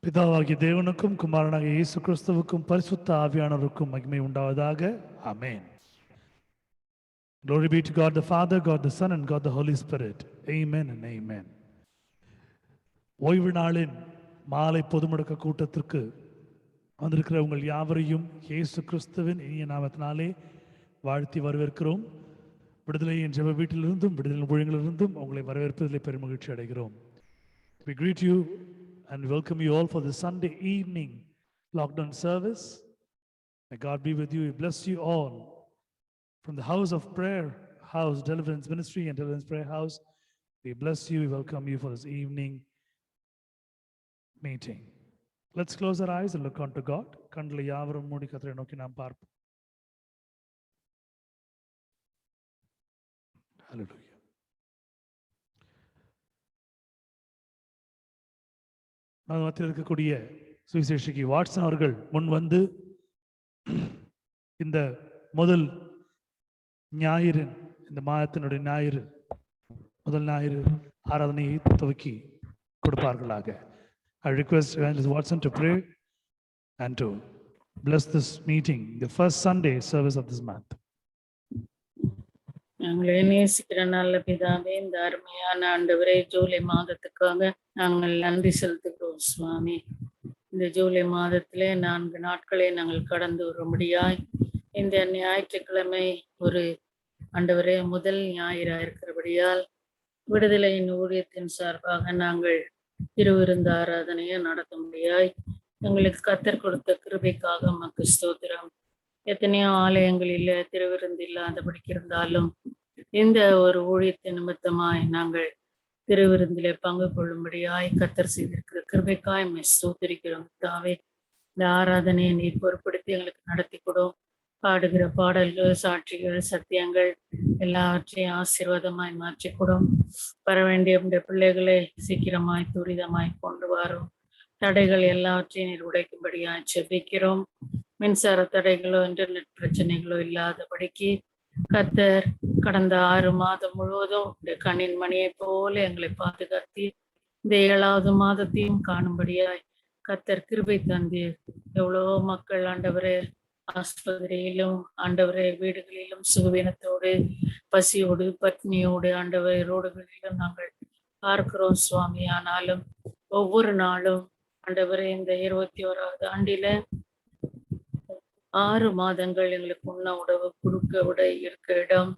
பிதாவாகிய தேவனுக்கும் குமாரனாகிய இயேசு கிறிஸ்துவுக்கும் பரிசுத்த ஆவியானவருக்கும் மகிமை உண்டாவதாக. ஆமென். Glory be to God the Father, God the Son and God the Holy Spirit. Amen and amen. ஓய்வு நாளின் மாலை பொதுமுடக்க கூட்டத்திற்கு வந்திருக்கிற உங்கள் யாவரையும் இயேசு கிறிஸ்துவின் இனிய நாமத்தினாலே வாழ்த்தி வரவேற்கிறோம். விடுதலையின் ஜெப வீட்டிலிருந்தும் விடுதலை ஊழியங்களிலிருந்தும் உங்களை வரவேற்பதிலே பெருமகிழ்ச்சி அடைகிறோம். We greet you and welcome you all for the Sunday evening lockdown service. May God be with you. He bless you all. From the house of prayer, house deliverance ministry and deliverance prayer house, we bless you. We welcome you for this evening meeting. Let's close our eyes and look unto God. கண்களை யாவரும் மூடி கர்த்தரை நோக்கி நாம் பார்ப்போம். Hallelujah. நம்ம மத்தியில் இருக்கக்கூடிய சுவிசேஷகி வாட்சன் அவர்கள் முன் வந்து இந்த முதல் ஞாயிறு, இந்த மாதத்தினுடைய ஞாயிறு, முதல் ஞாயிறு ஆராதனையை துவக்கி கொடுப்பார்களாக. I request Evangelist Watson to pray and to bless this meeting, the first Sunday service of this month. நாங்களே நேசிக்கிற நல்ல பிதாவே, இந்த அருமையான ஆண்டவரே, ஜூலை மாதத்துக்காக நாங்கள் நன்றி செலுத்துகிறோம் சுவாமி. இந்த ஜூலை மாதத்திலே 4 நாட்களை நாங்கள் கடந்து வரும்படியாய் இந்த ஞாயிற்றுக்கிழமை ஒரு ஆண்டவரே முதல் ஞாயிறா இருக்கிறபடியால் விடுதலையின் ஊழியத்தின் சார்பாக நாங்கள் திருவிருந்து ஆராதனையை நடத்தும்படியாய் எங்களுக்கு கர்த்தர் கொடுத்த கிருபைக்காக மக்கு ஸ்தோத்திரம். எத்தனையோ ஆலயங்களில் திருவிருந்து இல்லாதபடிக்கு இருந்தாலும் இந்த ஒரு ஊழியத்தின் நிமித்தமாய் நாங்கள் திருவிருந்திலே பங்கு கொள்ளும்படியாய் கர்த்தர் செய்திருக்கிற கிருபைக்காய் ஸ்தோத்திரிக்கிறோம். தாவே, இந்த ஆராதனையை நீர் பொறுப்படுத்தி எங்களுக்கு நடத்தி கொடும். பாடுகிற பாடல்கள், சாட்சிகள், சத்தியங்கள் எல்லாவற்றையும் ஆசீர்வாதமாய் மாற்றிக்கூடும். வர வேண்டிய பிள்ளைகளை சீக்கிரமாய் துரிதமாய் கொண்டு வரும். தடைகள் எல்லாவற்றையும் நீர் உடைக்கும்படியாய் செபிக்கிறோம். மின்சார தடைகளோ இன்டர்நெட் பிரச்சனைகளோ இல்லாதபடிக்கு கர்த்தர் கடந்த 6 மாதம் முழுவதும் கண்ணின் மணியை போல எங்களை பாதுகாத்து இந்த 7வது மாதத்தையும் காணும்படியாய் கர்த்தர் கிருபை தந்து எவ்வளோ மக்கள் ஆண்டவரே ஆஸ்பத்திரியிலும் ஆண்டவரே வீடுகளிலும் சுகவீனத்தோடு பசியோடு பட்னியோடு ஆண்டவரே ரோடுகளிலும் நாங்கள் பார்க்கிறோம் சுவாமி. ஆனாலும் ஒவ்வொரு நாளும் ஆண்டவரே இந்த 21வது ஆண்டில 6 மாதங்கள் எங்களுக்கு உண்ண உணவு கொடுக்க விட இருக்க இடம்,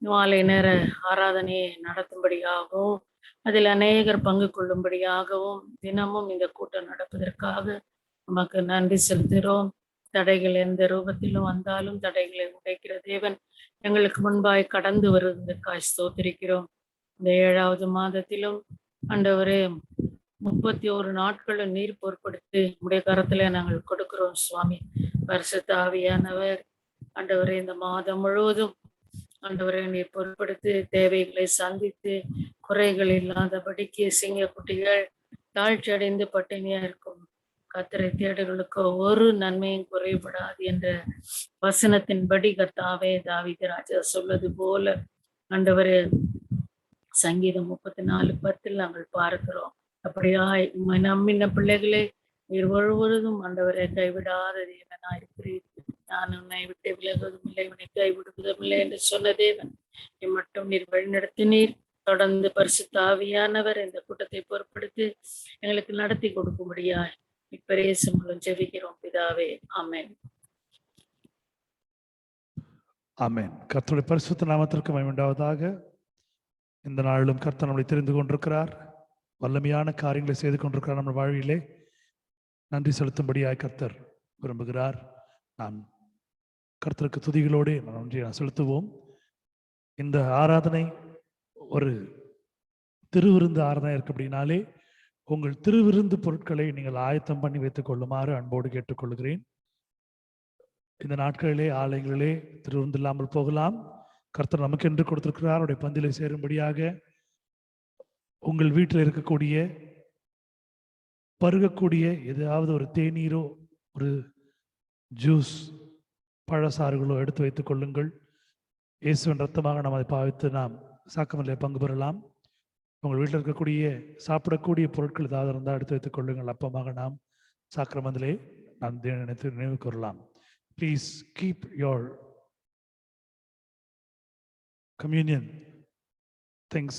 மாலை நேர ஆராதனையை நடத்தும்படியாகவும் அதில் அநேகர் பங்கு கொள்ளும்படியாகவும் தினமும் இந்த கூட்டம் நடப்பதற்காக நமக்கு நன்றி செலுத்துகிறோம். தடைகள் எந்த ரூபத்திலும் வந்தாலும் தடைகளை உடைக்கிற தேவன் எங்களுக்கு முன்பாய் கடந்து வருவதற்காக ஸ்தோத்திரிக்கிறோம். இந்த 7வது மாதத்திலும் ஆண்டவரே 31 நாட்களும் நீர் பொறுப்படுத்தி உடைய கரத்துல நாங்கள் கொடுக்கிறோம் சுவாமி. பரிசுத்த ஆவியானவர் ஆண்டவரே இந்த மாதம் முழுவதும் ஆண்டவரை நீர் பொறுப்படுத்தி தேவைகளை சந்தித்து குறைகள் இல்லாதபடிக்கு சிங்க குட்டிகள் தாழ்ச்சி அடைந்து பட்டினியா இருக்கும் கர்த்தரை தேடுகளுக்கு ஒரு நன்மையும் குறைபடாது என்ற வசனத்தின்படி கர்த்தாவே தாவீது ராஜா சொல்வது போல ஆண்டவரே சங்கீதம் 34:10 நாங்கள் பார்க்கிறோம். அப்படியா நம்பின பிள்ளைகளே நீர் ஒருவருதும் ஆண்டவரை கைவிடாத தேவனா இருக்கிறீர். நான் உன்னை விட்டு விலகுவதும் இல்லை, உன்னை கைவிடுவதும் இல்லை என்று சொன்ன தேவன் நீ மட்டும் நீர் வழிநடத்தினீர். தொடர்ந்து பரிசுத்த ஆவியானவர் இந்த கூட்டத்தை பொறுப்படுத்தி எங்களுக்கு நடத்தி கொடுக்கும்படியா இப்பரேசு மூலம் ஜெபிக்கிறோம் பிதாவே. ஆமென். ஆமென். கர்த்தருடைய பரிசுத்த நாமத்திற்கு மகிமை உண்டாவதாக. இந்த நாளிலும் கர்த்தர் நம்மை தெரிந்து கொண்டிருக்கிறார். வல்லமையான காரியங்களை செய்து கொண்டிருக்கிறார். நம்ம வாழ்விலே நன்றி செலுத்தும்படியாய் கர்த்தர் விரும்புகிறார். நாம் கர்த்தருக்கு துதிகளோடு நன்றியை செலுத்துவோம். இந்த ஆராதனை ஒரு திருவிருந்து ஆராதனை இருக்கு. அப்படின்னாலே உங்கள் திருவிருந்து பொருட்களை நீங்கள் ஆயத்தம் பண்ணி வைத்துக் கொள்ளுமாறு அன்போடு கேட்டுக்கொள்கிறேன். இந்த நாட்களிலே ஆலயங்களிலே திருவிருந்து இல்லாமல் போகலாம். கர்த்தர் நமக்கு என்று கொடுத்திருக்கிறார். அவருடைய பந்திலை சேரும்படியாக உங்கள் வீட்டில் இருக்கக்கூடிய பருகக்கூடிய ஏதாவது ஒரு தேநீரோ ஒரு ஜூஸ் பழசாறுகளோ எடுத்து வைத்துக் கொள்ளுங்கள். இயேசுவின் ரத்தமாக நாம் அதை பாவித்து நாம் சாக்கமல்ல பங்கு பெறலாம். உங்கள் வீட்டில் இருக்கக்கூடிய சாப்பிடக்கூடிய பொருட்கள் ஏதாவது இருந்தால் எடுத்து வைத்துக் கொள்ளுங்கள். அப்பமாக நாம் சாக்கிரமத்திலே நாம் நினைத்து நினைவு கூறலாம். Please keep your communion things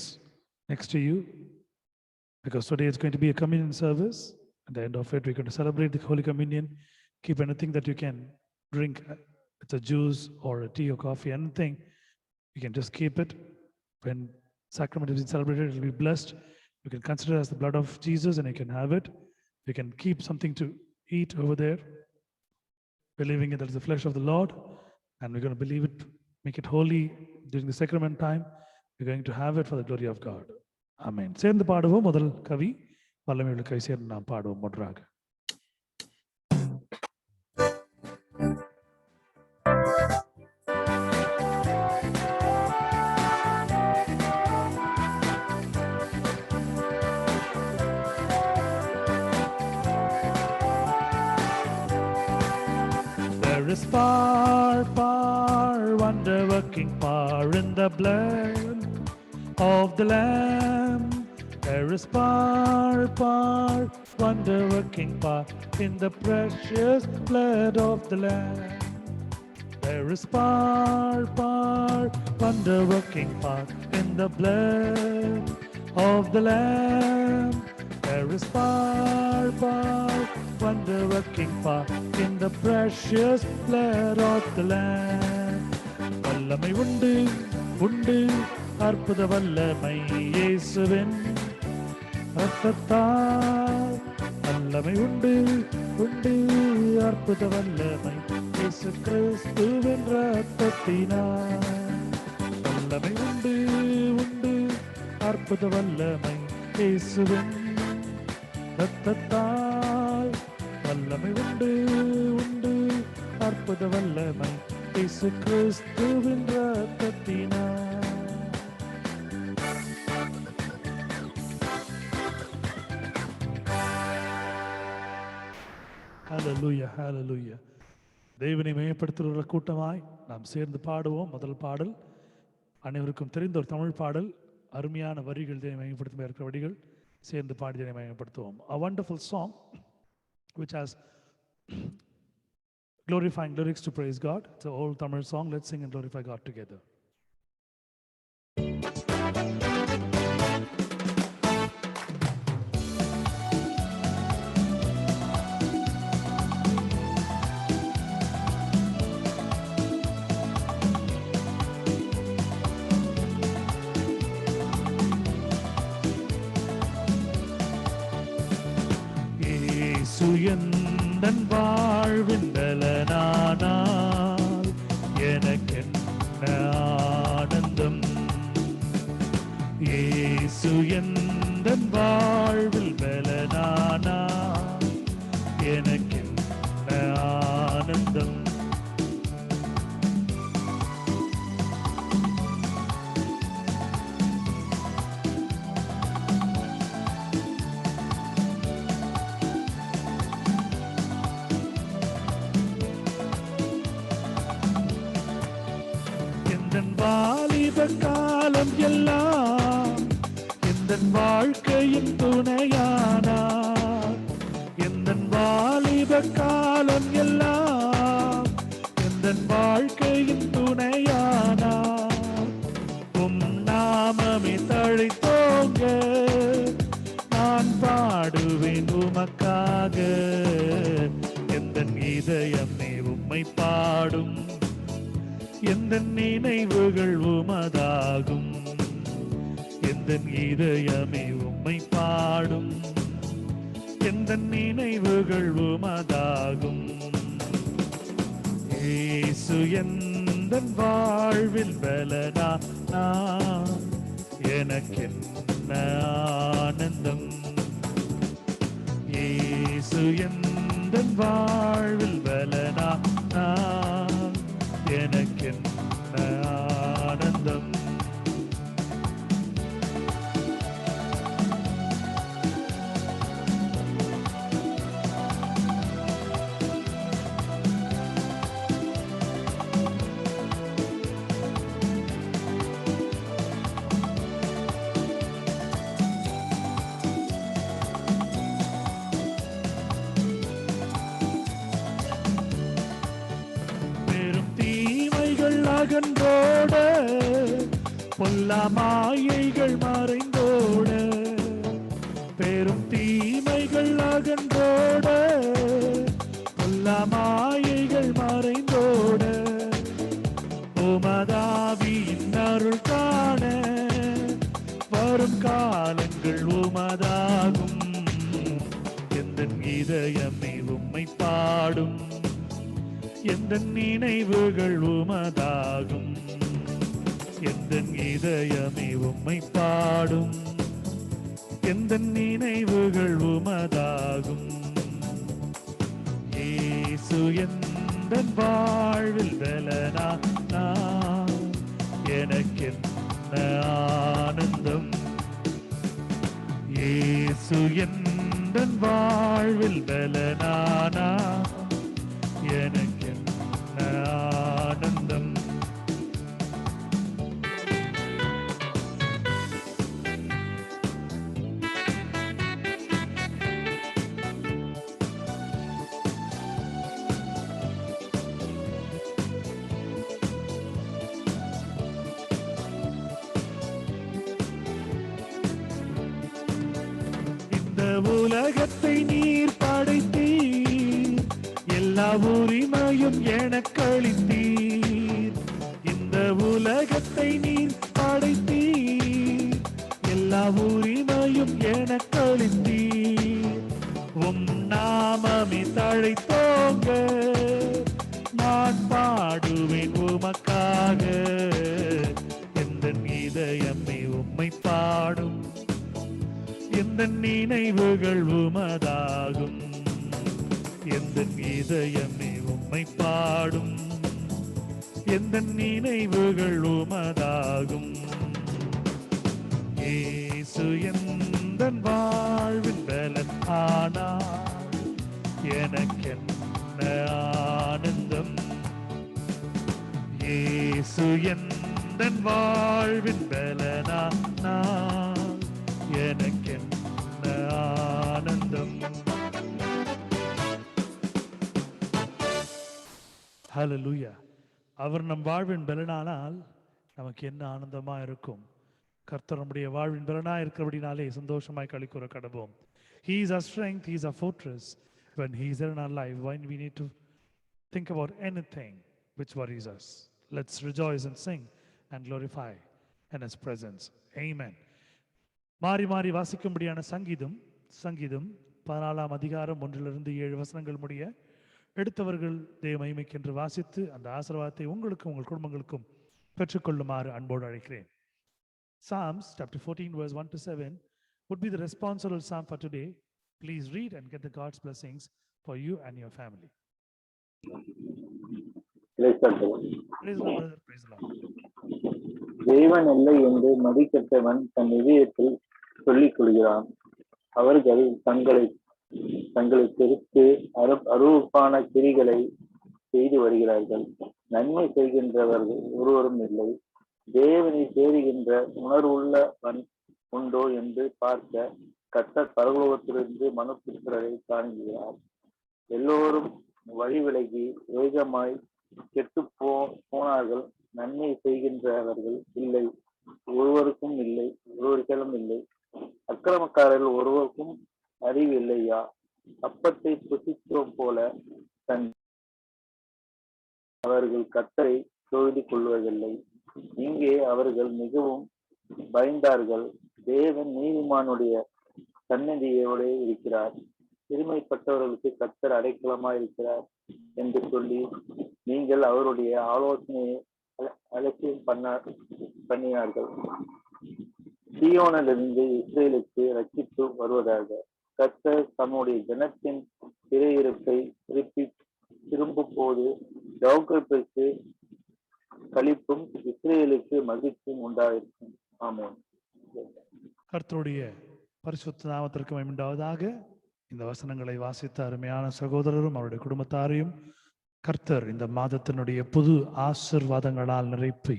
next to you, because today it's going to be a communion service. At the end of it, we're going to celebrate the Holy Communion. Keep anything that you can drink. It's a juice or a tea or coffee, anything. You can just keep it. When sacrament is celebrated, it will be blessed. You can consider it as the blood of Jesus and you can have it. You can keep something to eat over there, believing that it's the flesh of the Lord, and we're going to believe it, make it holy during the sacrament time. We're going to have it for the glory of God. Amen. சேர்ந்து பாடுவோம். முதல் கவி வல்லமையுள்ள கை சேர்ந்து நாம் பாடுவோம் ஒன்றாக. There is far, far, wonder-working power in the blood of the Lamb. There is far, far, wonder-working power in the precious blood of the Lamb. There is far, far, wonder-working power in the blood of the Lamb. There is far, far, wonder-working power in the precious blood of the Lamb. வல்லமை உண்டு உண்டு அற்புத வல்லமை இயேசுவின் இரத்தத்தால். வல்லமை உண்டு உண்டு அற்புத வல்லமை இயேசு கிறிஸ்துவின் இரத்தத்தினால். வல்லமை உண்டு உண்டு அற்புத வல்லமை இயேசுவின் இரத்தத்தால். வல்லமை உண்டு உண்டு அற்புத வல்லமை இயேசு கிறிஸ்துவின் இரத்தத்தினால். ஹalleluya ஹalleluya. தேவனை மேம்படுத்துகிற கூட்டமாய் நாம் சேர்ந்து பாடுவோம். முதல் பாடல் அனைவருக்கும் தெரிந்த ஒரு தமிழ் பாடல், அருமையான வரிகள், தேவனை மேம்படுத்த இருக்கிற வரிகள். சேர்ந்து பாடி தேவனை மேம்படுத்துவோம். A wonderful song which has glorifying lyrics to praise God. It's an old Tamil song. Let's sing and glorify God together. எந்தன் வாழ்வின் பலனானால் எனக்கென்ன ஆனந்தம். இயேசு எந்தன் வாழ்வில் பலனானால் எனக்கென்ன ஆனந்தம். வாலிப காலம் எல்லாம் எந்தன் வாழ்க்கையின் துணையானார். எந்தன் வாலிப காலம் எல்லாம் எந்தன் வாழ்க்கையின் துணையானார். உம் நாமமே தழைத்தோங்க நான் பாடுவேன் உமக்காக. எந்தன் இதயமே உம்மை பாடும், எந்தன் நினைவுகள் உமதாகும். எந்தன் இதயமே உம்மை பாடும், எந்தன் நினைவுகள் உமதாகும். இயேசு எந்தன் வாழ்வில் பலனா எனக்கென்ன ஆனந்தம். இயேசு எந்தன் வாழ்வில் பலனா எனக்கென்ன ஆனந்தம். அகன்றோட, பொல்லா மாயைகள் மறைந்தோட, பெரும் தீமைகள் அகன்றோட, பொல்லா மாயைகள் மறைந்தோட, உமதாவியின் அருள் காண வரும் காலங்கள் உமதாகும். எந்தன் இதயமே உம்மை பாடும், எந்தன் நினைவுகள் உமதாகும். எந்தன் இதயமே உம்மை பாடும், எந்தன் நினைவுகள் உமதாகும். இயேசு எந்தன் வாழ்வில் பலனா, எனக்கென்ன ஆனந்தம். இயேசு எந்தன் வாழ்வில் பலனானா, எனக்கென்ன ஆனந்தம். உலகத்தை நீர் படைத்தீர், எல்லா உரிமையும் எனக்களித்தீர். இந்த உலகத்தை நீர் படைத்தீர், எல்லா உரிமையும் எனக்களித்தீர். உம் நாமமே தழைத்தோங்க, நான் பாடுவேன் உமக்காக. எந்தன் இதயமே உம்மை பாடும், எந்தன் நினைவுகள் உமதாகும். எந்தன் இதயமே உம்மை பாடும், எந்தன் நினைவுகள் உமதாகும். இயேசு எந்தன் வாழ்வின் பலன் ஆனார், எனக்கென்ன ஆனந்தம். இயேசு எந்தன் வாழ்வின் பலனானார், எனக்கென்ன ஆனந்தம். ஹல்லேலூயா. அவர் நம் வாழ்வின் பலனானால் நமக்கு என்ன ஆனந்தமா இருக்கும். கர்த்தர் நம்முடைய வாழ்வின் பலனா இருக்கிறபடினாலே சந்தோஷமாய் களிக்கூற கடவோம். He is our strength, He is our fortress. When He is in our life, when we need to think about anything which worries us, let's rejoice and sing and glorify in His presence. Amen. மாறி மாறி வாசிக்கும்படியான சங்கீதம் 14ஆம் அதிகாரம் 1-7 வசனங்கள் முடிய எடுத்தவர்கள் தேவ மகிமைக்கென்று வாசித்து அந்த ஆசீர்வாதத்தை உங்களுக்கும் உங்கள் குடும்பங்களுக்கும் பெற்றுக்கொள்ளுமாறு அன்போடு அழைக்கிறேன். Psalms chapter 14 verse 1-7 would be the responsible psalm for today. Please read and get the God's blessings for you and your family. Praise the Lord. Praise the Lord, brother. Praise the Lord. தேவன் இல்லை என்று மதிக்கட்டவன் தன் இதயத்தில் சொல்லிக் கொள்கிறான். அவர்கள் தங்களை திருத்து அருவப்பான கிரிகளை செய்து வருகிறார்கள். நன்மை செய்கின்றவர்கள் ஒருவரும் இல்லை. தேவனை தேடுகின்ற உணர்வுள்ளவன் உண்டோ என்று பார்க்க கர்த்தர் பரலோகத்திலிருந்து மனுபுத்திரரை காண்கிறார். எல்லோரும் வழி விலகி வேகமாய் கெட்டு போனார்கள். நன்மை செய்கின்றவர்கள் இல்லை, ஒருவருக்கும் இல்லை, ஒருவருக்கும் இல்லை. அக்கிரமக்காரர்கள் ஒருவருக்கும் அறிவு இல்லையா? அப்பத்தை புசித்தோம் போல அவர்கள் கர்த்தரை தொழுது கொள்வதில்லை. இங்கே அவர்கள் மிகவும் பயந்தார்கள். தேவன் நீதிமானுடைய சன்னதியோட இருக்கிறார். சிறுமைப்பட்டவர்களுக்கு கர்த்தர் அடைக்கலமாய் இருக்கிறார் என்று சொல்லி நீங்கள் அவருடைய ஆலோசனையை அலட்சியம் பண்ணினார்கள். சீயோனிலிருந்து இஸ்ரேலுக்கு ரட்சிப்பு வருவதாக. கர்த்தர் தம்முடைய ஜனத்தின் சிறையிருப்பை திரும்பும் போது ஜாக்கோபிற்கு களிப்பும் இஸ்ரேலுக்கு மகிழ்ச்சியும் உண்டாயிருக்கும். ஆமென். கர்த்தருடைய பரிசுத்த நாமத்திற்கு மகிமை உண்டாவதாக. இந்த வசனங்களை வாசித்த அருமையான சகோதரரும் அவருடைய குடும்பத்தாரையும் கர்த்தர் இந்த மாதத்தினுடைய புது ஆசீர்வாதங்களால் நிரப்பி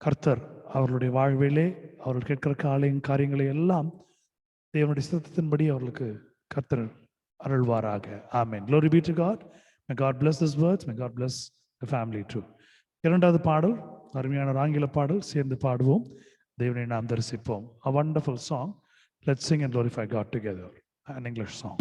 கர்த்தர் அவர்களுடைய வாழ்விலே அவர்கள் கேட்கிற காரியங்களை எல்லாம் தேவனுடைய சித்தத்தின்படி அவர்களுக்கு கர்த்தர் அருள்வாராக. ஆமென். Glory be to God. May God bless His words. May God bless the family too. இரண்டாவது பாடல் அருமையான ஒரு ஆங்கில பாடல், சேர்ந்து பாடுவோம், தேவனை நாம் தரிசிப்போம். A wonderful song. Let's sing and glorify God together. An English song.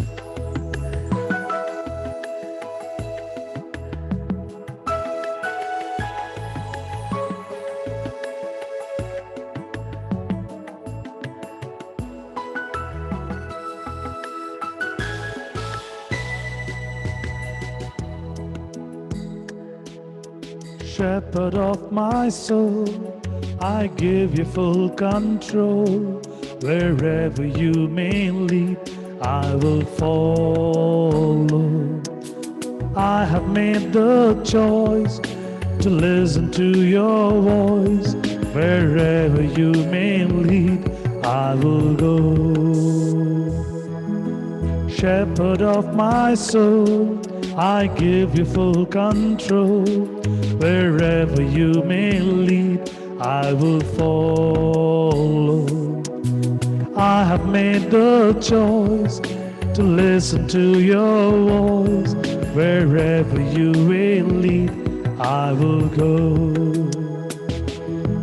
Shepherd of my soul, I give you full control. Wherever you may lead, I will follow. I have made the choice to listen to your voice. Wherever you may lead, I will go. Shepherd of my soul, I give you full control. Wherever you may lead, I will follow. I have made the choice to listen to your voice. Wherever you will lead, I will go.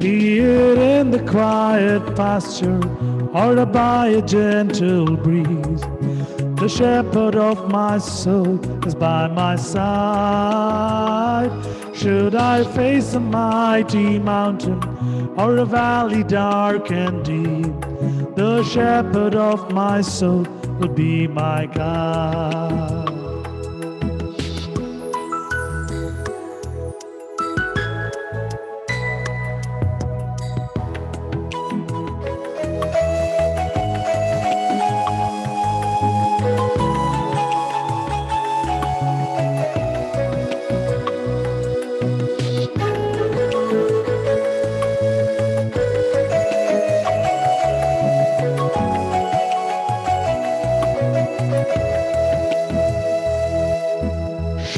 Be it in the quiet pasture or by a gentle breeze, the shepherd of my soul is by my side. Should I face a mighty mountain or a valley dark and deep, the shepherd of my soul will be my guide.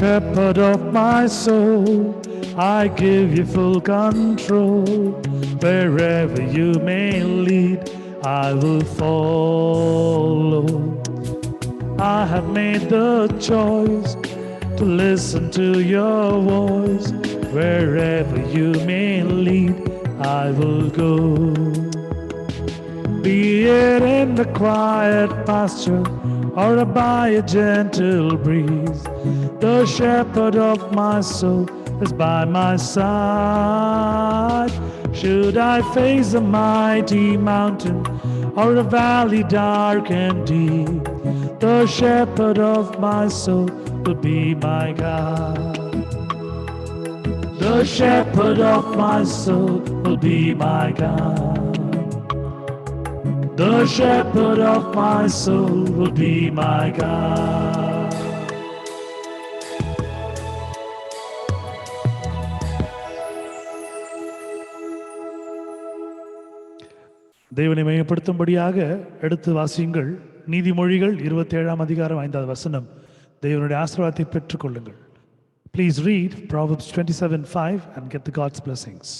Shepherd of my soul, I give you full control. Wherever you may lead, I will follow. I have made the choice to listen to your voice. Wherever you may lead, I will go. Be it in the quiet pasture or by a gentle breeze, the shepherd of my soul is by my side. Should I face a mighty mountain or a valley dark and deep, the shepherd of my soul will be my guide. The shepherd of my soul will be my guide. The shepherd of my soul will be my guide. தேவனை மையப்படுத்தும்படியாக எடுத்து வாசியுங்கள். நீதிமொழிகள் 27ஆம் அதிகாரம் 5வது வசனம். தேவனுடைய ஆசீர்வாதத்தை பெற்றுக்கொள்ளுங்கள். Please read Proverbs 27:5 and get the God's blessings.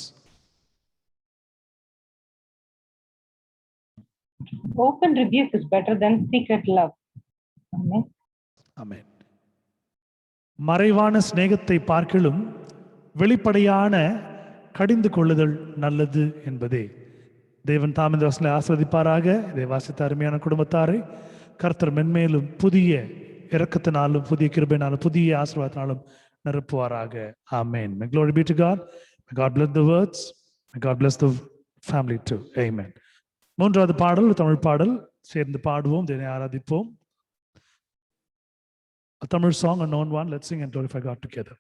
Open rebuke is better than secret love. Amen. Amen. மறைவான சிநேகத்தை பார்க்கிலும் வெளிப்படையான கடிந்து கொள்ளுதல் நல்லது என்பதே. தேவன் தாம் இந்த வசனத்தை ஆசீர்வதிப்பாராக. இதை வாசித்த அருமையான குடும்பத்தாரை கர்த்தர் மென்மேலும் புதிய இரக்கத்தினாலும் புதிய கிருபையினாலும் புதிய ஆசீர்வாதத்தினாலும் நிரப்புவாராக. Amen. May glory be to God. May God bless the words. May God bless the family too. Amen. 3வது பாடல் தமிழ் பாடல், சேர்ந்து பாடுவோம், தேவனை ஆராதிப்போம். A Tamil song, a known one. Let's sing and glorify God together.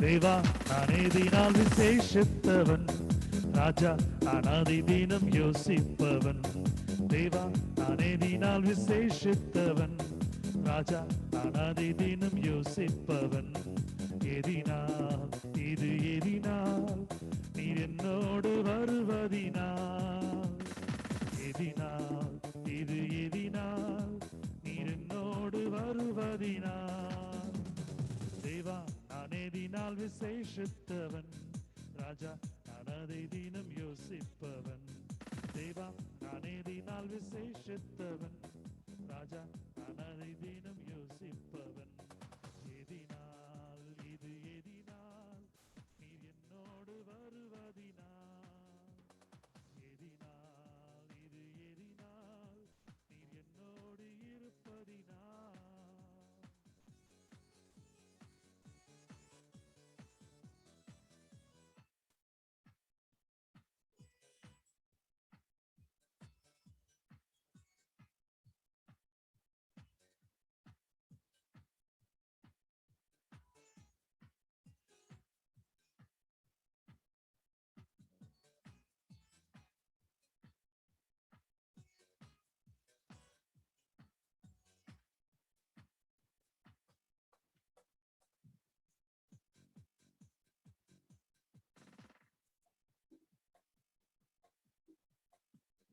தேவா நானேதினால் விசேஷித்தவன், ராஜா நானாதி தினம் யோசிப்பவன். தேவா நானேதினால் விசேஷித்தவன், ராஜா நான் அதை தினம் யோசிப்பவன். எதினால் இது எதினால் நீர் என்னோடு வருவதினால், எதினால் இது எதினால் நீர் என்னோடு வருவதினால். தேவா நான் எதினால் விசேஷித்தவன், ராஜா நான் அதை தினம் யோசிப்பவன். தேவா நான் எதினால் விசேஷித்தவன், ராஜா நான் அதை தினம் யோசிப்பவன். எதினால் இது எதினால் நீர் என்னோடு வருவதினால், எதினால் இது எதினால் நீர் என்னோடு இருப்பதினால்.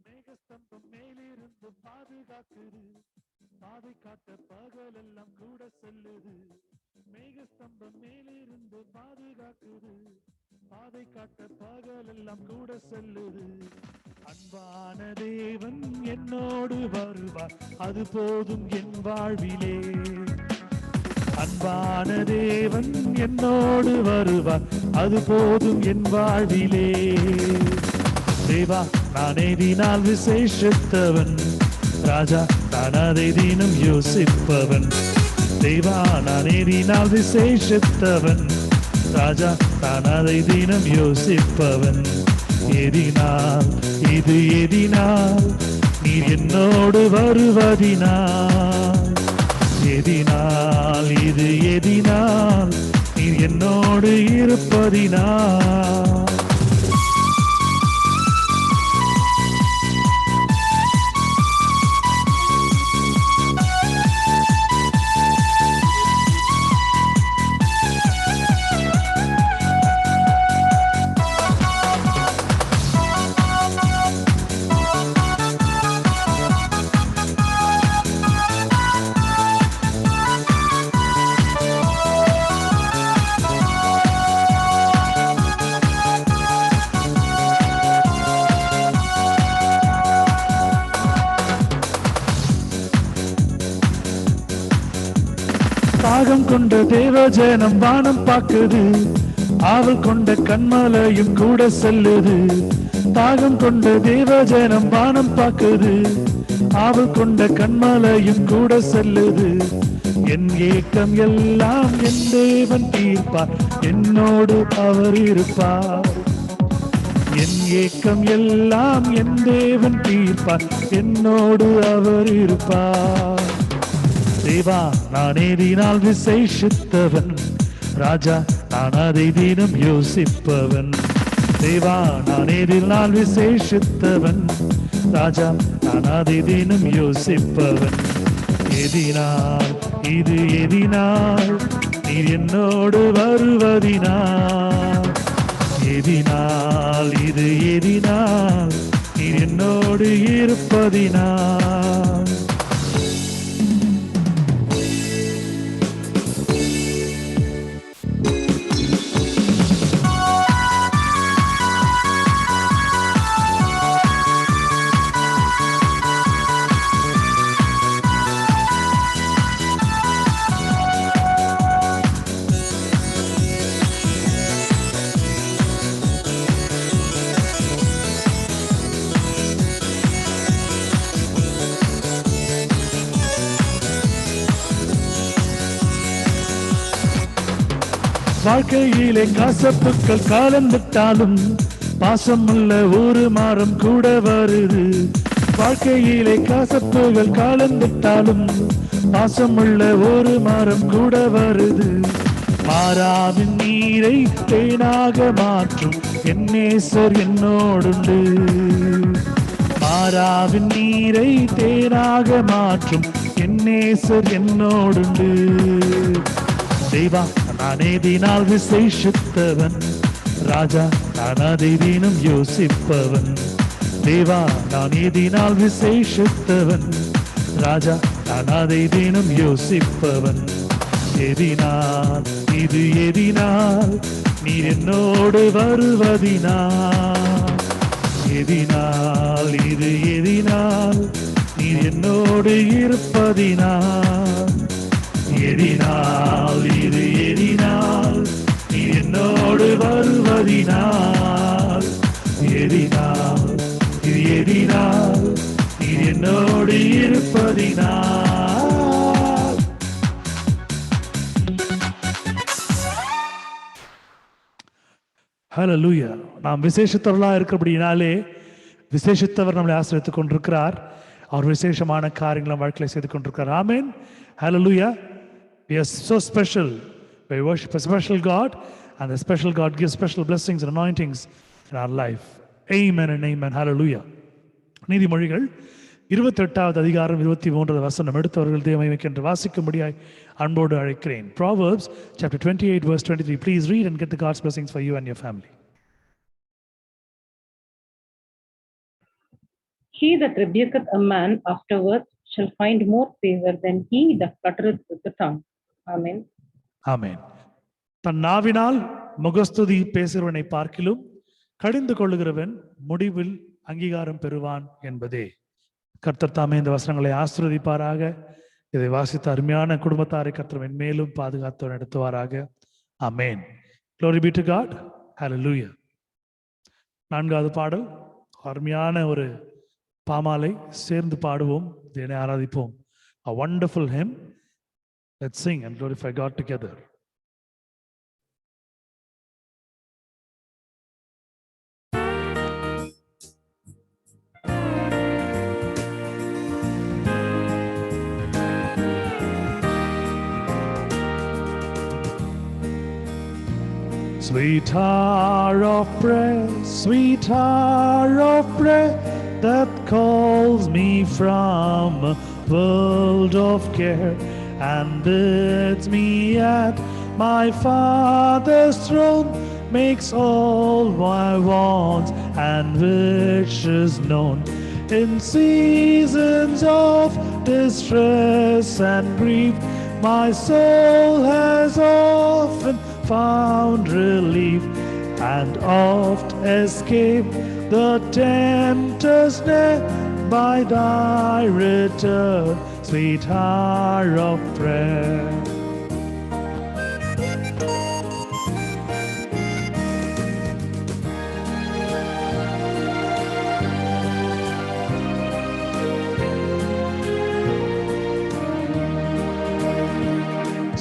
மேகஸ்தம்பம் மேலிருந்து பாதுகாக்குது, பாதை காட்ட பகலெல்லாம் கூட செல்லுது. மேகஸ்தம்பம் மேலிருந்து பாதுகாக்குது, பாதை காட்ட பகலெல்லாம் கூட செல்லுது. அன்பான தேவன் என்னோடு வருவார், அது போதும் என் வாழ்விலே. அன்பான தேவன் என்னோடு வருவார், அது போதும் என் வாழ்விலே. தேவா நான் எதினால் விசேஷித்தவன், ராஜா நான் அதை தினம் யோசிப்பவன். தேவா நான் எதினால் விசேஷித்தவன், ராஜா நான் அதை தினம் யோசிப்பவன். எதினால் இது எதினால் நீர் என்னோடு வருவதினால், எதினால் இது எதினால் நீர் என்னோடு இருப்பதினால். தாகம் கொண்ட தேவஜனம் வானம் பாக்குது, ஆவல் கொண்ட கண்மலையும் கூட செல்லுது. தாகம் கொண்ட தேவஜனம் வானம் பாக்குது, ஆவல் கொண்ட கண்மலையும் கூட செல்லுது. என் ஏக்கம் எல்லாம் என் தேவன் தீர்ப்பார், என்னோடு அவர் இருப்பார். என் ஏக்கம் எல்லாம் என் தேவன் தீர்ப்பார், என்னோடு அவர் இருப்பார். தேவா நான் எதினால் விசேஷித்தவன், ராஜா நான் அதை தினம் யோசிப்பவன். தேவா நான் எதினால் விசேஷித்தவன், ராஜா நான் அதை தினம் யோசிப்பவன். எதினால் இது எதினால் நீர் என்னோடு வருவதினால், எதினால் இது எதினால் நீர் என்னோடு இருப்பதினால். வாழ்க்கையிலே கசப்புக்கள் கலந்துட்டாலும் பாசமுள்ள ஒரு மரம் கூட வருது. வாழ்க்கையிலே கசப்புகள் கலந்துட்டாலும் பாசமுள்ள ஒரு மரம் கூட வருது. மாறாவின் நீரை தேனாக மாற்றும் என் நேசர் என்னோடுண்டு. மாறாவின் நீரை தேனாக மாற்றும் என் എന്നേസർ എന്നോടുണ്ട്. ദൈവ നാനേതിനാൽ വിശേഷിത്തവൻ, രാജാ നാനേതിനും യോസിപ്പവൻ. தேவா நான் ஏதினால் விசேஷித்தவன், ராஜா நான் அதைதேனும் யோசிப்பவன். எதினால் இது எதினால் நீர் என்னோடு வருவதினால், எதினால் இது எதினால் நீர் என்னோடு இருப்பதினால், எதினால் இது எதினால் நீர் என்னோடு வருவதினால், எதினால் இது எதினால் நீர் என்னோடு இருப்பதினால். ஹல்லேலூயா. நாம் விசேஷத்தவர்களாக இருக்கிறபடினாலே விசேஷித்தவர் நம்மளை ஆசிரியத்துக் கொண்டிருக்கிறார். அவர் விசேஷமான காரியங்களை வாழ்க்கையில செய்து கொண்டிருக்கிறார். ஆமென். ஹல்லேலூயா. We are so special. We worship a special God, and the special God gives special blessings and anointings in our life. Amen and amen. Hallelujah. நீதிமொழிகள் 28வது அதிகாரம் 23வது வசனம் எடுத்தவர்கள் தேவமைக்கு என்று வாசிக்கும்படியாய் அன்போடு அழைக்கிறேன். Proverbs chapter 28 verse 23. Please read and get the God's blessings for you and your family. He that rebuketh a man afterwards shall find more favor than he that fluttereth with the tongue. Amen. Amen. தன் நாவினால் முகஸ்துதி பேசுகிறவனை பார்க்கிலும் கடிந்து கொள்ளுகிறவன் முடிவில் அங்கீகாரம் பெறுவான் என்பதே. கர்த்தர் தாமே இந்த வசனங்களை ஆசீர்வதிப்பாராக. இதை வாசித்த அருமையான குடும்பத்தாரை கர்த்தர் மென்மேலும் பாதுகாத்து நடத்துவாராக. ஆமென். Glory be to God. Hallelujah. 4வது பாடல் அருமையான ஒரு பாமாலை, சேர்ந்து பாடுவோம், தேவனை ஆராதிப்போம். A wonderful hymn. Let's sing and glorify God together. Sweet hour of prayer, sweet hour of prayer, that calls me from a world of care and bids me at my Father's throne, makes all my wants and wishes known. In seasons of distress and grief, my soul has often found relief and oft escaped the tempter's net by thy return, sweet hour of prayer.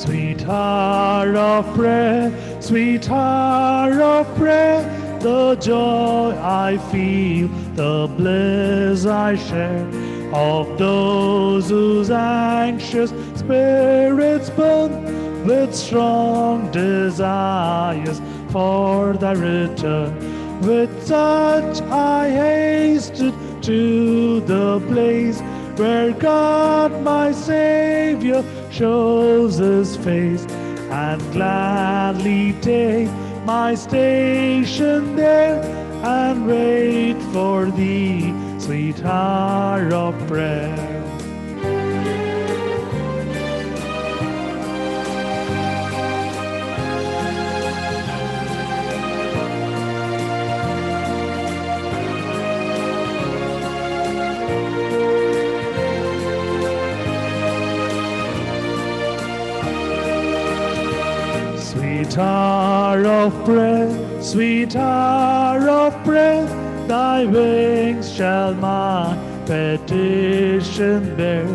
Sweet hour of prayer, sweet hour of prayer, the joy I feel, the bliss I share, of those whose anxious spirits burn with strong desires for thy return. With such I hasted to the place where God my Savior shows his face, and gladly take my station there and wait for thee, sweet hour of prayer. Sweet hour of prayer, sweet hour of prayer, thy wings shall my petition bear.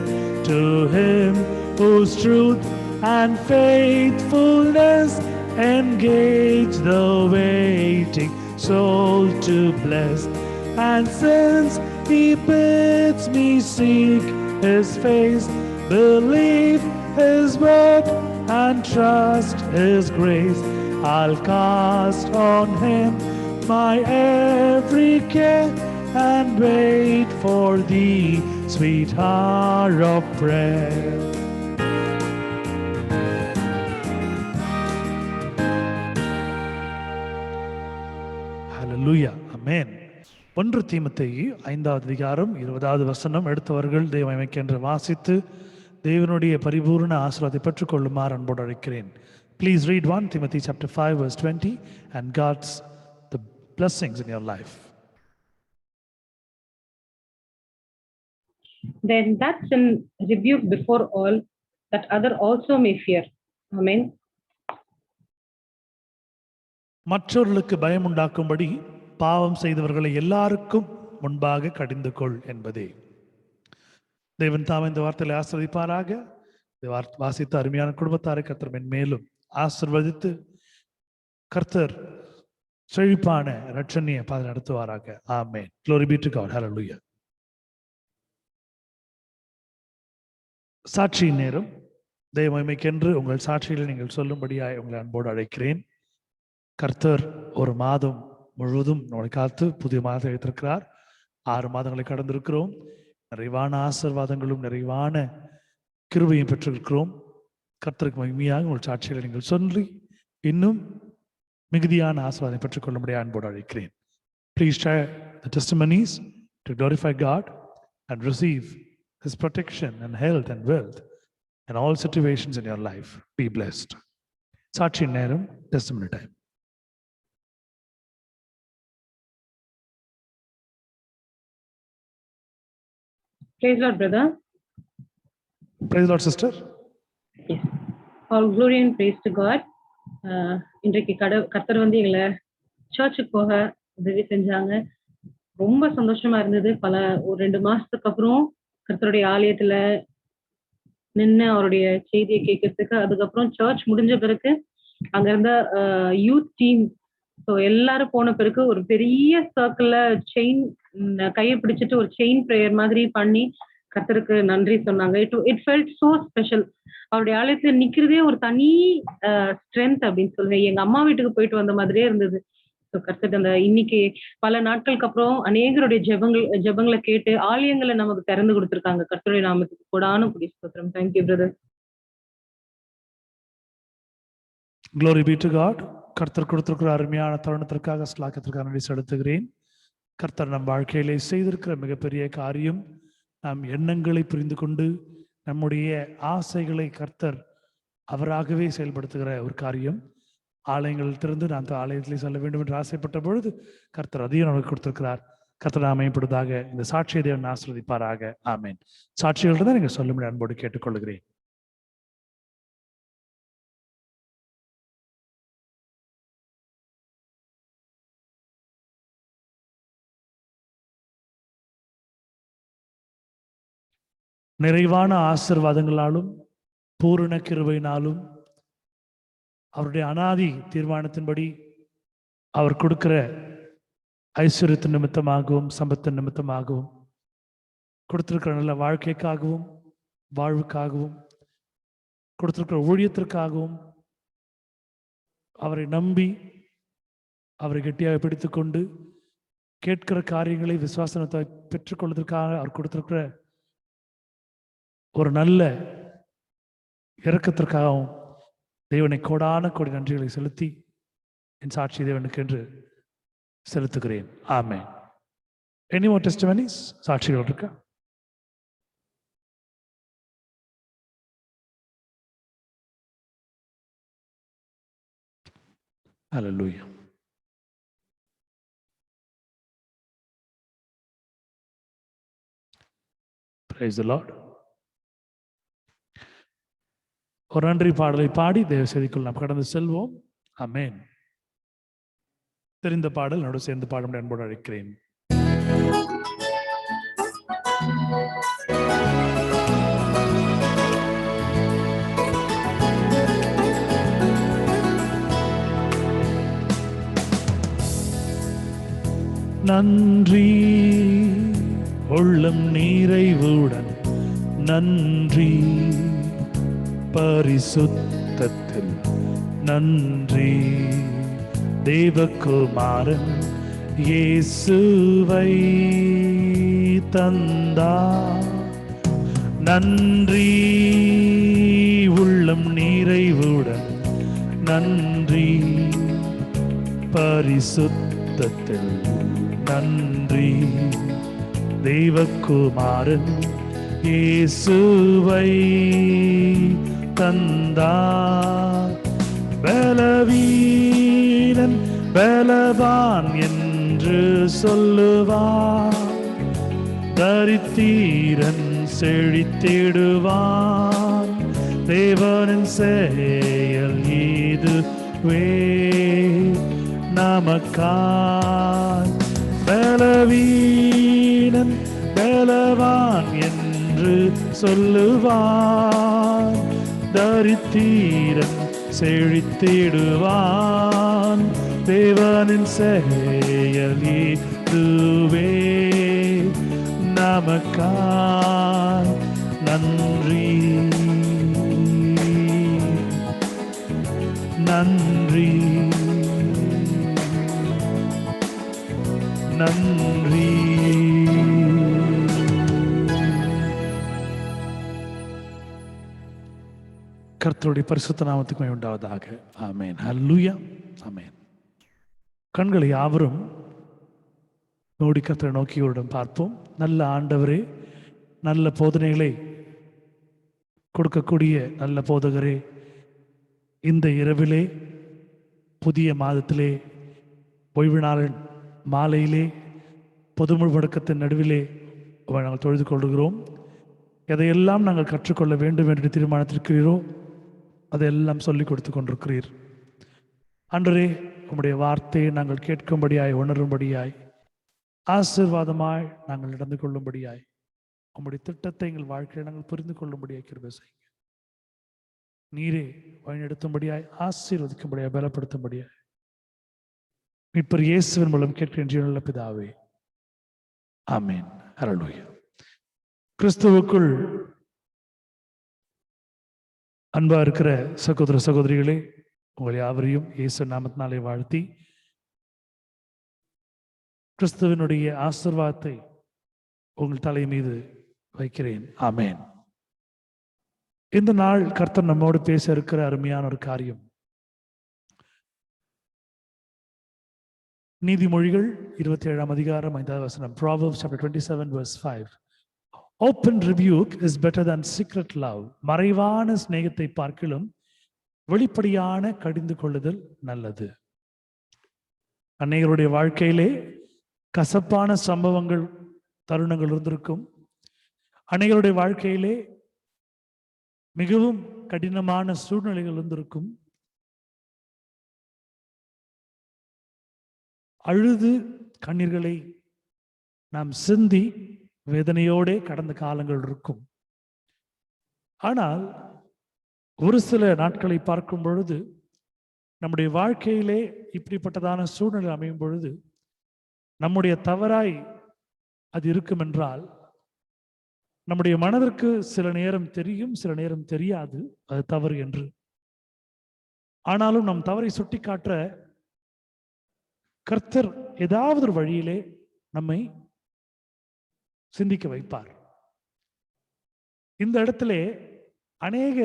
To him whose truth and faithfulness engage the waiting soul to bless. And since he bids me seek his face, believe his word and trust his grace, I'll cast on him my every care and wait for thee, sweet hour of prayer. Hallelujah. Amen. 1 தீமோத்தேயு 5வது அதிகாரம் 20வது வசனம் எடுத்தவர்கள் தேவமைக்கென்று வாசித்து தேவனுடைய பரிபூர்ண ஆசீர்வாதத்தை பெற்றுக்கொள்ளுமாறு அன்போடு அழைக்கிறேன். Please read 1 Timothy chapter 5 verse 20 and God's the blessings in your life. Then that sin rebuke before all, that other also may fear. Amen. மற்றவர்களுக்கு பயம் உண்டாக்கும்படி பாவம் செய்தவர்களை எல்லாருக்கும் முன்பாக கடிந்து கொள் என்பதே. தேவன் தாம் இந்த வார்த்தையை ஆசீர்வதிப்பாராக. வாசித்த அருமையான குடும்பத்தாரை கர்த்தர் மென்மேலும் ஆசீர்வதித்து கர்த்தர் செழிப்பான இரட்சணிய பாதை நடத்துவாராக. ஆமென். Glory be to God. Hallelujah. சாட்சியின் நேரம். தெய்வ மகிமைக்கென்று உங்கள் சாட்சிகளை நீங்கள் சொல்லும்படியாய் உங்களை அன்போடு அழைக்கிறேன். கர்த்தர் ஒரு மாதம் முழுவதும் நம்மளை காத்து புதிய மாதத்தை வைத்திருக்கிறார். 6 மாதங்களை கடந்திருக்கிறோம். நிறைவான ஆசீர்வாதங்களும் நிறைவான கிருபையும் பெற்றிருக்கிறோம். கர்த்தருக்கு மகிமையாக உங்கள் சாட்சிகளை நீங்கள் சொல்லி இன்னும் மிகுதியான ஆசீர்வாதம் பெற்றுக்கொள்ளும்படியாக அன்போடு அழைக்கிறேன். Please share the testimonies to glorify God and receive His protection and health and wealth in all situations in your life. Be blessed. சாட்சியின் நேரம், testimony time. Praise Lord, brother. Praise Lord, sister. Yes. All glory and praise to God. இன்றைக்கு கர்த்தர் வந்து எங்களை சர்ச்சுக்கு போக உதவி செஞ்சாங்க. ரொம்ப சந்தோஷமா இருந்தது. ஒரு 2 மாசத்துக்கு அப்புறம் கர்த்தருடைய ஆலயத்துல நின்று அவருடைய செய்தியை கேட்கறதுக்கு, அதுக்கப்புறம் சர்ச் முடிஞ்ச பிறகு அங்க இருந்த யூத் டீம் எல்லாரும் போன பிறகு ஒரு பெரிய சர்க்கிள்ல செயின் கையை பிடிச்சிட்டு ஒரு செயின் பிரேயர் மாதிரி பண்ணி கர்த்தருக்கு நன்றி சொன்னாங்க. It felt so special. அவருடைய ஆலயத்துல நிக்கிறதே ஒரு தனி ஸ்ட்ரென்த் அப்படின்னு சொல்லுவேன். எங்க அம்மா வீட்டுக்கு போயிட்டு வந்த மாதிரியே இருந்தது. கர்த்தருக்கு அந்த இன்னைக்கு பல நாட்களுக்கு அப்புறம் அநேகருடைய ஜெபங்களை கேட்டு ஆலயங்களை நமக்கு திறந்து கொடுத்திருக்காங்க. கர்த்தருடைய நாமத்துக்கு கொடான புடி ஸ்தோத்திரம். Thank you brother. Glory be to God. கர்த்தர் கொடுத்திருக்கிற அருமையான தருணத்திற்காக ஸ்லாக்கத்திற்காக நன்றி செலுத்துகிறேன். கர்த்தர் நம் வாழ்க்கையிலே செய்திருக்கிற மிகப்பெரிய காரியம், நம் எண்ணங்களை புரிந்து கொண்டு நம்முடைய ஆசைகளை கர்த்தர் அவராகவே செயல்படுத்துகிற ஒரு காரியம். ஆலயங்கள் திறந்து நான் ஆலயத்திலே செல்ல வேண்டும் என்று ஆசைப்பட்ட பொழுது கர்த்தர் அதையும் நமக்கு கொடுத்திருக்கிறார். கர்த்தர் அமையப்படுவதாக. இந்த சாட்சியை தேவன் ஆசீர்வதிப்பாராக. ஆமென். சாட்சிகள் தான் நீங்க சொல்லும்படி அன்போடு கேட்டுக்கொள்கிறேன். நிறைவான ஆசீர்வாதங்களாலும் பூரண கிருபையினாலும் அவருடைய அனாதி தீர்மானத்தின்படி அவர் கொடுக்கிற ஐஸ்வர்யத்தின் நிமித்தமாகவும் சம்பத்தின் நிமித்தமாகவும் கொடுத்திருக்கிற நல்ல வாழ்க்கைக்காகவும் வாழ்வுக்காகவும் கொடுத்திருக்கிற ஊழியத்திற்காகவும் அவரை நம்பி அவரை கெட்டியாக பிடித்துக்கொண்டு கேட்கிற காரியங்களை விசுவாசத்தை பெற்றுக்கொள்வதற்காக அவர் கொடுத்திருக்கிற ஒரு நல்ல இரக்கத்திற்காகவும் தேவனை கோடான கோடி நன்றிகளை செலுத்தி என் சாட்சி தேவனுக்கு என்று செலுத்துகிறேன். ஆமென். Any more testimonies? சாட்சிகள் இருக்கா? Hallelujah. Praise the Lord. ஒரு நன்றி பாடலை பாடி தேவ செய்திக்குள் நாம் கடந்து செல்வோம். ஆமென். தெரிந்த பாடல் என்னோடு சேர்ந்து பாடும் அன்போடு அழைக்கிறேன். நன்றி உள்ளம் நிறைவுடன் நன்றி, பரிசுத்தத்தில் நன்றி, தேவகுமாரன் இயேசுவை தந்தார் நன்றி உள்ளம் நிறைவுடன் நன்றி பரிசுத்தத்தில் நன்றி தெய்வகுமாரன் இயேசுவை தந்தார் பலவீனன் பலவான் என்று சொல்லுவான் தரித்திரன் செழித்திடுவான் தேவனின் செயல் இதுவே நமக்காய் பலவீனன் பலவான் என்று சொல்லுவான் தரித்திரன் செழித்திடுவான் தேவனின் செயல் இதுவே நமக்காய் நன்றி நன்றி நன்றி. கர்த்தருடைய பரிசுத்த நாமத்துக்கு மகிமை உண்டாவதாக. ஆமென். ஹல்லேலூயா. ஆமென். கண்களை யாவரும் மூடி கர்த்தரை நோக்கியோருடன் பார்ப்போம். நல்ல ஆண்டவரே, நல்ல போதனைகளை கொடுக்கக்கூடிய நல்ல போதகரே, இந்த இரவிலே புதிய மாதத்திலே ஓய்வு நாளின் மாலையிலே பொதுமுழு முடக்கத்தின் நடுவிலே நாங்கள் தொழுது கொள்கிறோம். எதையெல்லாம் நாங்கள் கற்றுக்கொள்ள வேண்டும் என்று தீர்மானித்திருக்கிறீரோ அதையெல்லாம் சொல்லிக் கொடுத்து கொண்டிருக்கிறீர். அன்றே உம்முடைய வார்த்தையை நாங்கள் கேட்கும்படியாய் உணரும்படியாய் ஆசீர்வாதமாய் நாங்கள் நடந்து கொள்ளும்படியாய் உம்முடைய திட்டத்தை எங்கள் வாழ்க்கையை நாங்கள் புரிந்து கொள்ளும்படியாய் கிருபை செய்யுங்க. நீரே வழிநடத்தும்படியாய் ஆசீர்வதிக்கும்படியாய் பலப்படுத்தும்படியாய் மீட்பர் இயேசுவின் மூலம் கேட்கின்ற நல்ல பிதாவே, ஆமென். ஹல்லேலூயா. கிறிஸ்துவுக்குள் அன்பா இருக்கிற சகோதர சகோதரிகளே, உங்கள் யாவரையும் இயேசு நாமத்தினாலே வாழ்த்தி கிறிஸ்துவினுடைய ஆசீர்வாதத்தை உங்கள் தலை மீது வைக்கிறேன். ஆமென். இந்த நாள் கர்த்தர் நம்மோடு பேச இருக்கிற அருமையான ஒரு காரியம். நீதிமொழிகள் 27 அதிகாரம் 5வது வசனம். Proverbs chapter 27 verse 5. Open rebuke is better than secret love. மறைவான சிநேகத்தை பார்க்கிலும் வெளிப்படையான கடிந்து கொள்ளுதல் நல்லது. அநேகருடைய வாழ்க்கையிலே கசப்பான சம்பவங்கள் தருணங்கள் இருந்திருக்கும். அநேகருடைய வாழ்க்கையிலே மிகவும் கடினமான சூழ்நிலைகள் இருந்திருக்கும். அழுது கண்ணீர்களை நாம் சிந்தி வேதனையோடே கடந்த காலங்கள் இருக்கும். ஆனால் ஒரு சில நாட்களை பார்க்கும் பொழுது நம்முடைய வாழ்க்கையிலே இப்படிப்பட்டதான சூழ்நிலை அமையும் பொழுது நம்முடைய தவறாய் அது இருக்கும் என்றால் நம்முடைய மனதிற்கு சில நேரம் தெரியும், சில நேரம் தெரியாது அது தவறு என்று. ஆனாலும் நம் தவறை சுட்டி காட்ட கர்த்தர் ஏதாவது ஒரு வழியிலே நம்மை சிந்திக்க வைப்பார். இந்த இடத்திலே அநேக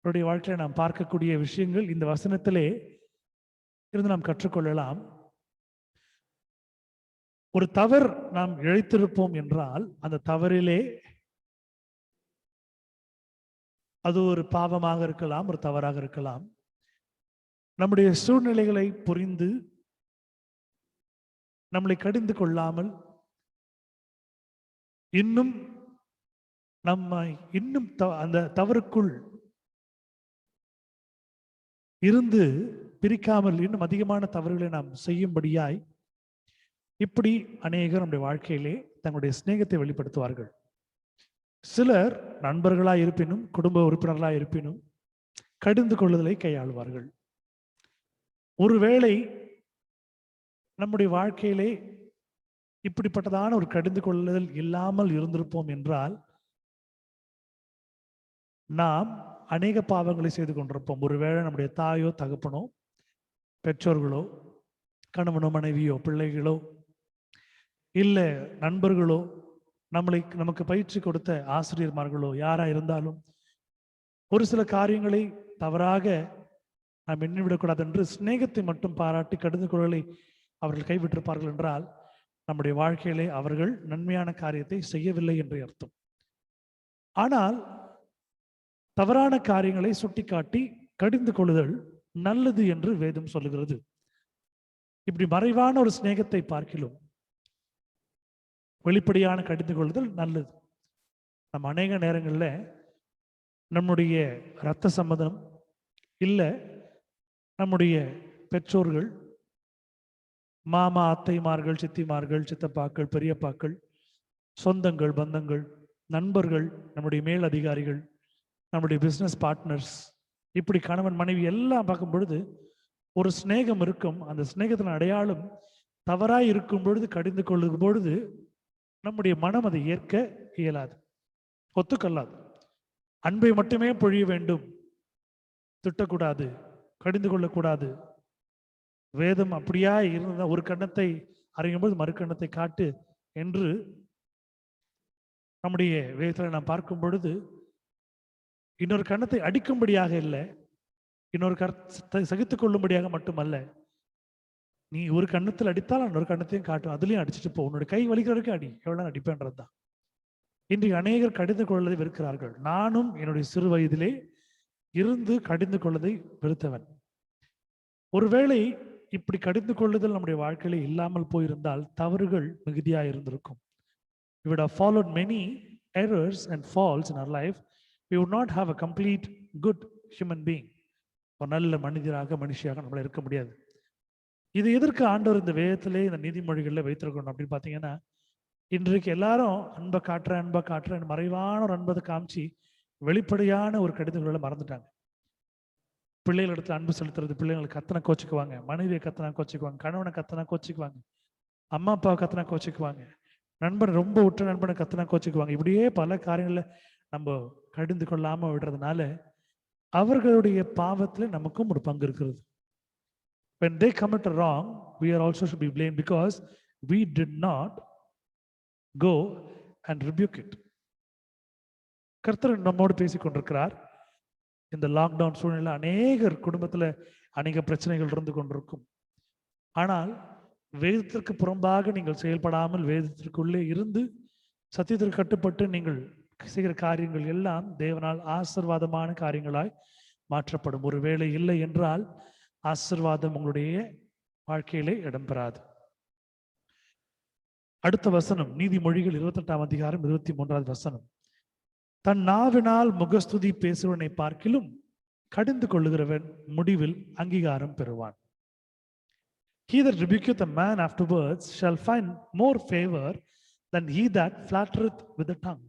வாழ்க்கையில நாம் பார்க்கக்கூடிய விஷயங்கள் இந்த வசனத்திலே இருந்து நாம் கற்றுக்கொள்ளலாம். ஒரு தவறு நாம் இழைத்திருப்போம் என்றால் அந்த தவறிலே அது ஒரு பாவமாக இருக்கலாம், ஒரு தவறாக இருக்கலாம். நம்முடைய சூழ்நிலைகளை புரிந்து நம்மளை கடிந்து கொள்ளாமல் இன்னும் நம்மை இன்னும் அந்த தவறுக்குள் இருந்து பிரிக்காமல் இன்னும் அதிகமான தவறுகளை நாம் செய்யும்படியாய் இப்படி அநேகர் நம்முடைய வாழ்க்கையிலே தங்களுடைய சிநேகத்தை வெளிப்படுத்துவார்கள். சிலர் நண்பர்களாய் இருப்பினும் குடும்ப உறுப்பினர்களாய் இருப்பினும் கடிந்து கொள்ளுதலை கையாளுவார்கள். ஒருவேளை நம்முடைய வாழ்க்கையிலே இப்படிப்பட்டதான ஒரு கடிந்து கொள்ளுதல் இல்லாமல் இருந்திருப்போம் என்றால் நாம் அநேக பாவங்களை செய்து கொண்டிருப்போம். ஒருவேளை நம்முடைய தாயோ தகப்பனோ பெற்றோர்களோ கணவனோ மனைவியோ பிள்ளைகளோ இல்லை நண்பர்களோ நமக்கு பயிற்சி கொடுத்த ஆசிரியர்மார்களோ யாரா இருந்தாலும் ஒரு சில காரியங்களை தவறாக நாம் எண்ணிவிடக்கூடாது என்று சிநேகத்தை மட்டும் பாராட்டி கடிந்து கொள்ளலை அவர்கள் கைவிட்டிருப்பார்கள் என்றால் நம்முடைய வாழ்க்கையிலே அவர்கள் நன்மையான காரியத்தை செய்யவில்லை என்று அர்த்தம். ஆனால் தவறான காரியங்களை சுட்டிக்காட்டி கடிந்து கொள்ளுதல் நல்லது என்று வேதம் சொல்லுகிறது. இப்படி மறைவான ஒரு சிநேகத்தை பார்க்கிலும் வெளிப்படையான கடிந்து கொள்ளுதல் நல்லது. நம்ம அநேக நேரங்களில் நம்முடைய இரத்த சம்பந்தம் இல்லை நம்முடைய பெற்றோர்கள், மாமா அத்தைமார்கள், சித்திமார்கள், சித்தப்பாக்கள், பெரியப்பாக்கள், சொந்தங்கள், பந்தங்கள், நண்பர்கள், நம்முடைய மேல் அதிகாரிகள், நம்முடைய பிஸ்னஸ் பார்ட்னர்ஸ், இப்படி கணவன் மனைவி எல்லாம் பார்க்கும் பொழுது ஒரு சிநேகம் இருக்கும். அந்த சிநேகத்தின் அடையாளம் தவறாய் இருக்கும் பொழுது கடிந்து கொள்ளும் பொழுது நம்முடைய மனம் அதை ஏற்க இயலாது, ஒத்துக்கொள்ளாது. அன்பை மட்டுமே பொழிய வேண்டும், திட்டக்கூடாது, கடிந்து கொள்ளக்கூடாது. வேதம் அப்படியா இருந்த ஒரு கண்ணத்தை அறியும் போது மறு கண்ணத்தை காட்டு என்று நம்முடைய வேதத்தில் நாம் பார்க்கும் பொழுது இன்னொரு கண்ணத்தை அடிக்கும்படியாக இல்லை, இன்னொரு கருத்தை சகித்துக் கொள்ளும்படியாக மட்டுமல்ல. நீ ஒரு கண்ணத்தில் அடித்தால் இன்னொரு கண்ணத்தையும் காட்டும், அதுலயும் அடிச்சுட்டு போ, உன்னோட கை வலிக்கிறதுக்கு அடி, எவ்வளவு அடிப்பேன்றது தான். இன்றைக்கு அநேகர் கடிந்து கொள்வதை வெறுக்கிறார்கள். நானும் என்னுடைய சிறு வயதிலே இருந்து கடிந்து கொள்வதை வெறுத்தவன். ஒருவேளை இப்படி கடிந்து கொள்ளுதல் நம்முடைய வாழ்க்கையில இல்லாமல் போயிருந்தால் தவறுகள் மிகுதியாக இருந்திருக்கும். We would have followed many errors and faults in our life. We would not have a complete good human being. ஒரு நல்ல மனுஷியாக நம்மள இருக்க முடியாது. இது எதற்கு ஆண்டவர் இந்த வேதத்திலே இந்த நீதிமொழிகளில் வைத்திருக்கணும் அப்படின்னு பார்த்தீங்கன்னா, இன்றைக்கு எல்லாரும் அன்பை காட்டுறேன் மறைவான ஒரு அன்பதை காமிச்சு வெளிப்படையான ஒரு கடிதங்களை மறந்துட்டாங்க. பிள்ளைகளிடத்துல அன்பு செலுத்துறது, பிள்ளைங்களை கத்தனை கோச்சிக்குவாங்க, மனைவியை கத்தனா கோச்சிக்குவாங்க, கணவனை கத்தனா கோச்சிக்குவாங்க, அம்மா அப்பாவை கத்தனா கோச்சிக்குவாங்க, நண்பன் ரொம்ப உற்ற நண்பனை கத்தனா கோச்சிக்குவாங்க. இப்படியே பல காரியங்களை நம்ம கடிந்து கொள்ளாம விடுறதுனால அவர்களுடைய பாவத்துல நமக்கும் ஒரு பங்கு இருக்கிறது. When they commit a wrong, we are also should be blamed because we did not go and rebuke it. கர்த்தர் நம்மோடு பேசிக் கொண்டிருக்கிறார். இந்த லாக்டவுன் சூழ்நிலை அநேகர் குடும்பத்துல அநேக பிரச்சனைகள் இருந்து கொண்டிருக்கும். ஆனால் வேதத்திற்கு புறம்பாக நீங்கள் செயல்படாமல் வேதத்திற்குள்ளே இருந்து சத்தியத்திற்கு கட்டுப்பட்டு நீங்கள் செய்கிற காரியங்கள் எல்லாம் தேவனால் ஆசீர்வாதமான காரியங்களாய் மாற்றப்படும். ஒரு வேளை இல்லை என்றால் ஆசீர்வாதம் உங்களுடைய வாழ்க்கையிலே இடம்பெறாது. அடுத்த வசனம் நீதிமொழிகள் 28ஆம் அதிகாரம் 23வது வசனம். தன் நாவினால் முகஸ்துதி பேசுவனை பார்க்கிலும் கடிந்து கொள்ளுகிறவன் முடிவில் அங்கீகாரம் பெறுவான். He that rebuketh a man afterwards shall find more favor than he that flattereth with the tongue.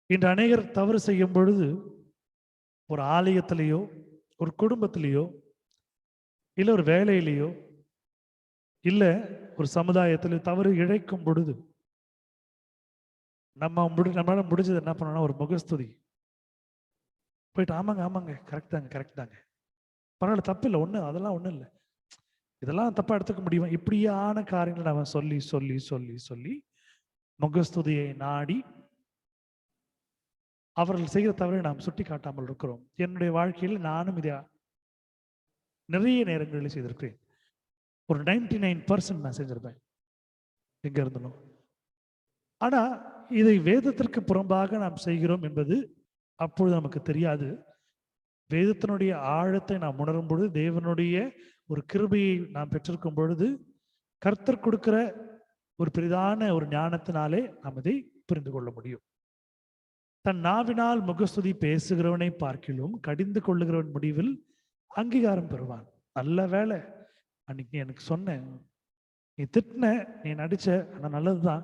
இன்று அநேகர் தவறு செய்யும் பொழுது ஒரு ஆலயத்திலேயோ ஒரு குடும்பத்திலேயோ இல்லை ஒரு வேலையிலேயோ இல்லை ஒரு சமுதாயத்திலேயோ தவறு இழைக்கும் பொழுது நம்மளால முடிஞ்சது என்ன பண்ணணும், ஒரு முகஸ்துதி போயிட்டு ஆமாங்க கரெக்ட் தாங்க பரவாயில்ல தப்பு இல்லை, அதெல்லாம் ஒன்றும் இல்லை, இதெல்லாம் தப்பா எடுத்துக்க முடியுமா, இப்படியான காரியங்களை நம்ம சொல்லி சொல்லி சொல்லி சொல்லி முகஸ்துதியை நாடி அவர்கள் செய்கிற தவறை நாம் சுட்டி காட்டாமல் இருக்கிறோம். என்னுடைய வாழ்க்கையில் நானும் இதை நிறைய நேரங்களில் செய்திருக்கிறேன். ஒரு 99% நான் செஞ்சிருப்பேன் எங்க இருந்தனும். ஆனா இதை வேதத்திற்கு புறம்பாக நாம் செய்கிறோம் என்பது அப்பொழுது நமக்கு தெரியாது. வேதத்தினுடைய ஆழத்தை நாம் உணரும் பொழுது, தேவனுடைய ஒரு கிருபையை நாம் பெற்றிருக்கும் பொழுது, கர்த்தர் கொடுக்கிற ஒரு பெரிதான ஒரு ஞானத்தினாலே நாம் இதை புரிந்து கொள்ள முடியும். தன் நாவினால் முகஸ்துதி பேசுகிறவனை பார்க்கிலும் கடிந்து கொள்ளுகிறவன் முடிவில் அங்கீகாரம் பெறுவான். நல்ல வேலை, அன்னைக்கு நீ எனக்கு சொன்ன, நீ திட்டின, நீ நடிச்ச, ஆனால் நல்லதுதான்,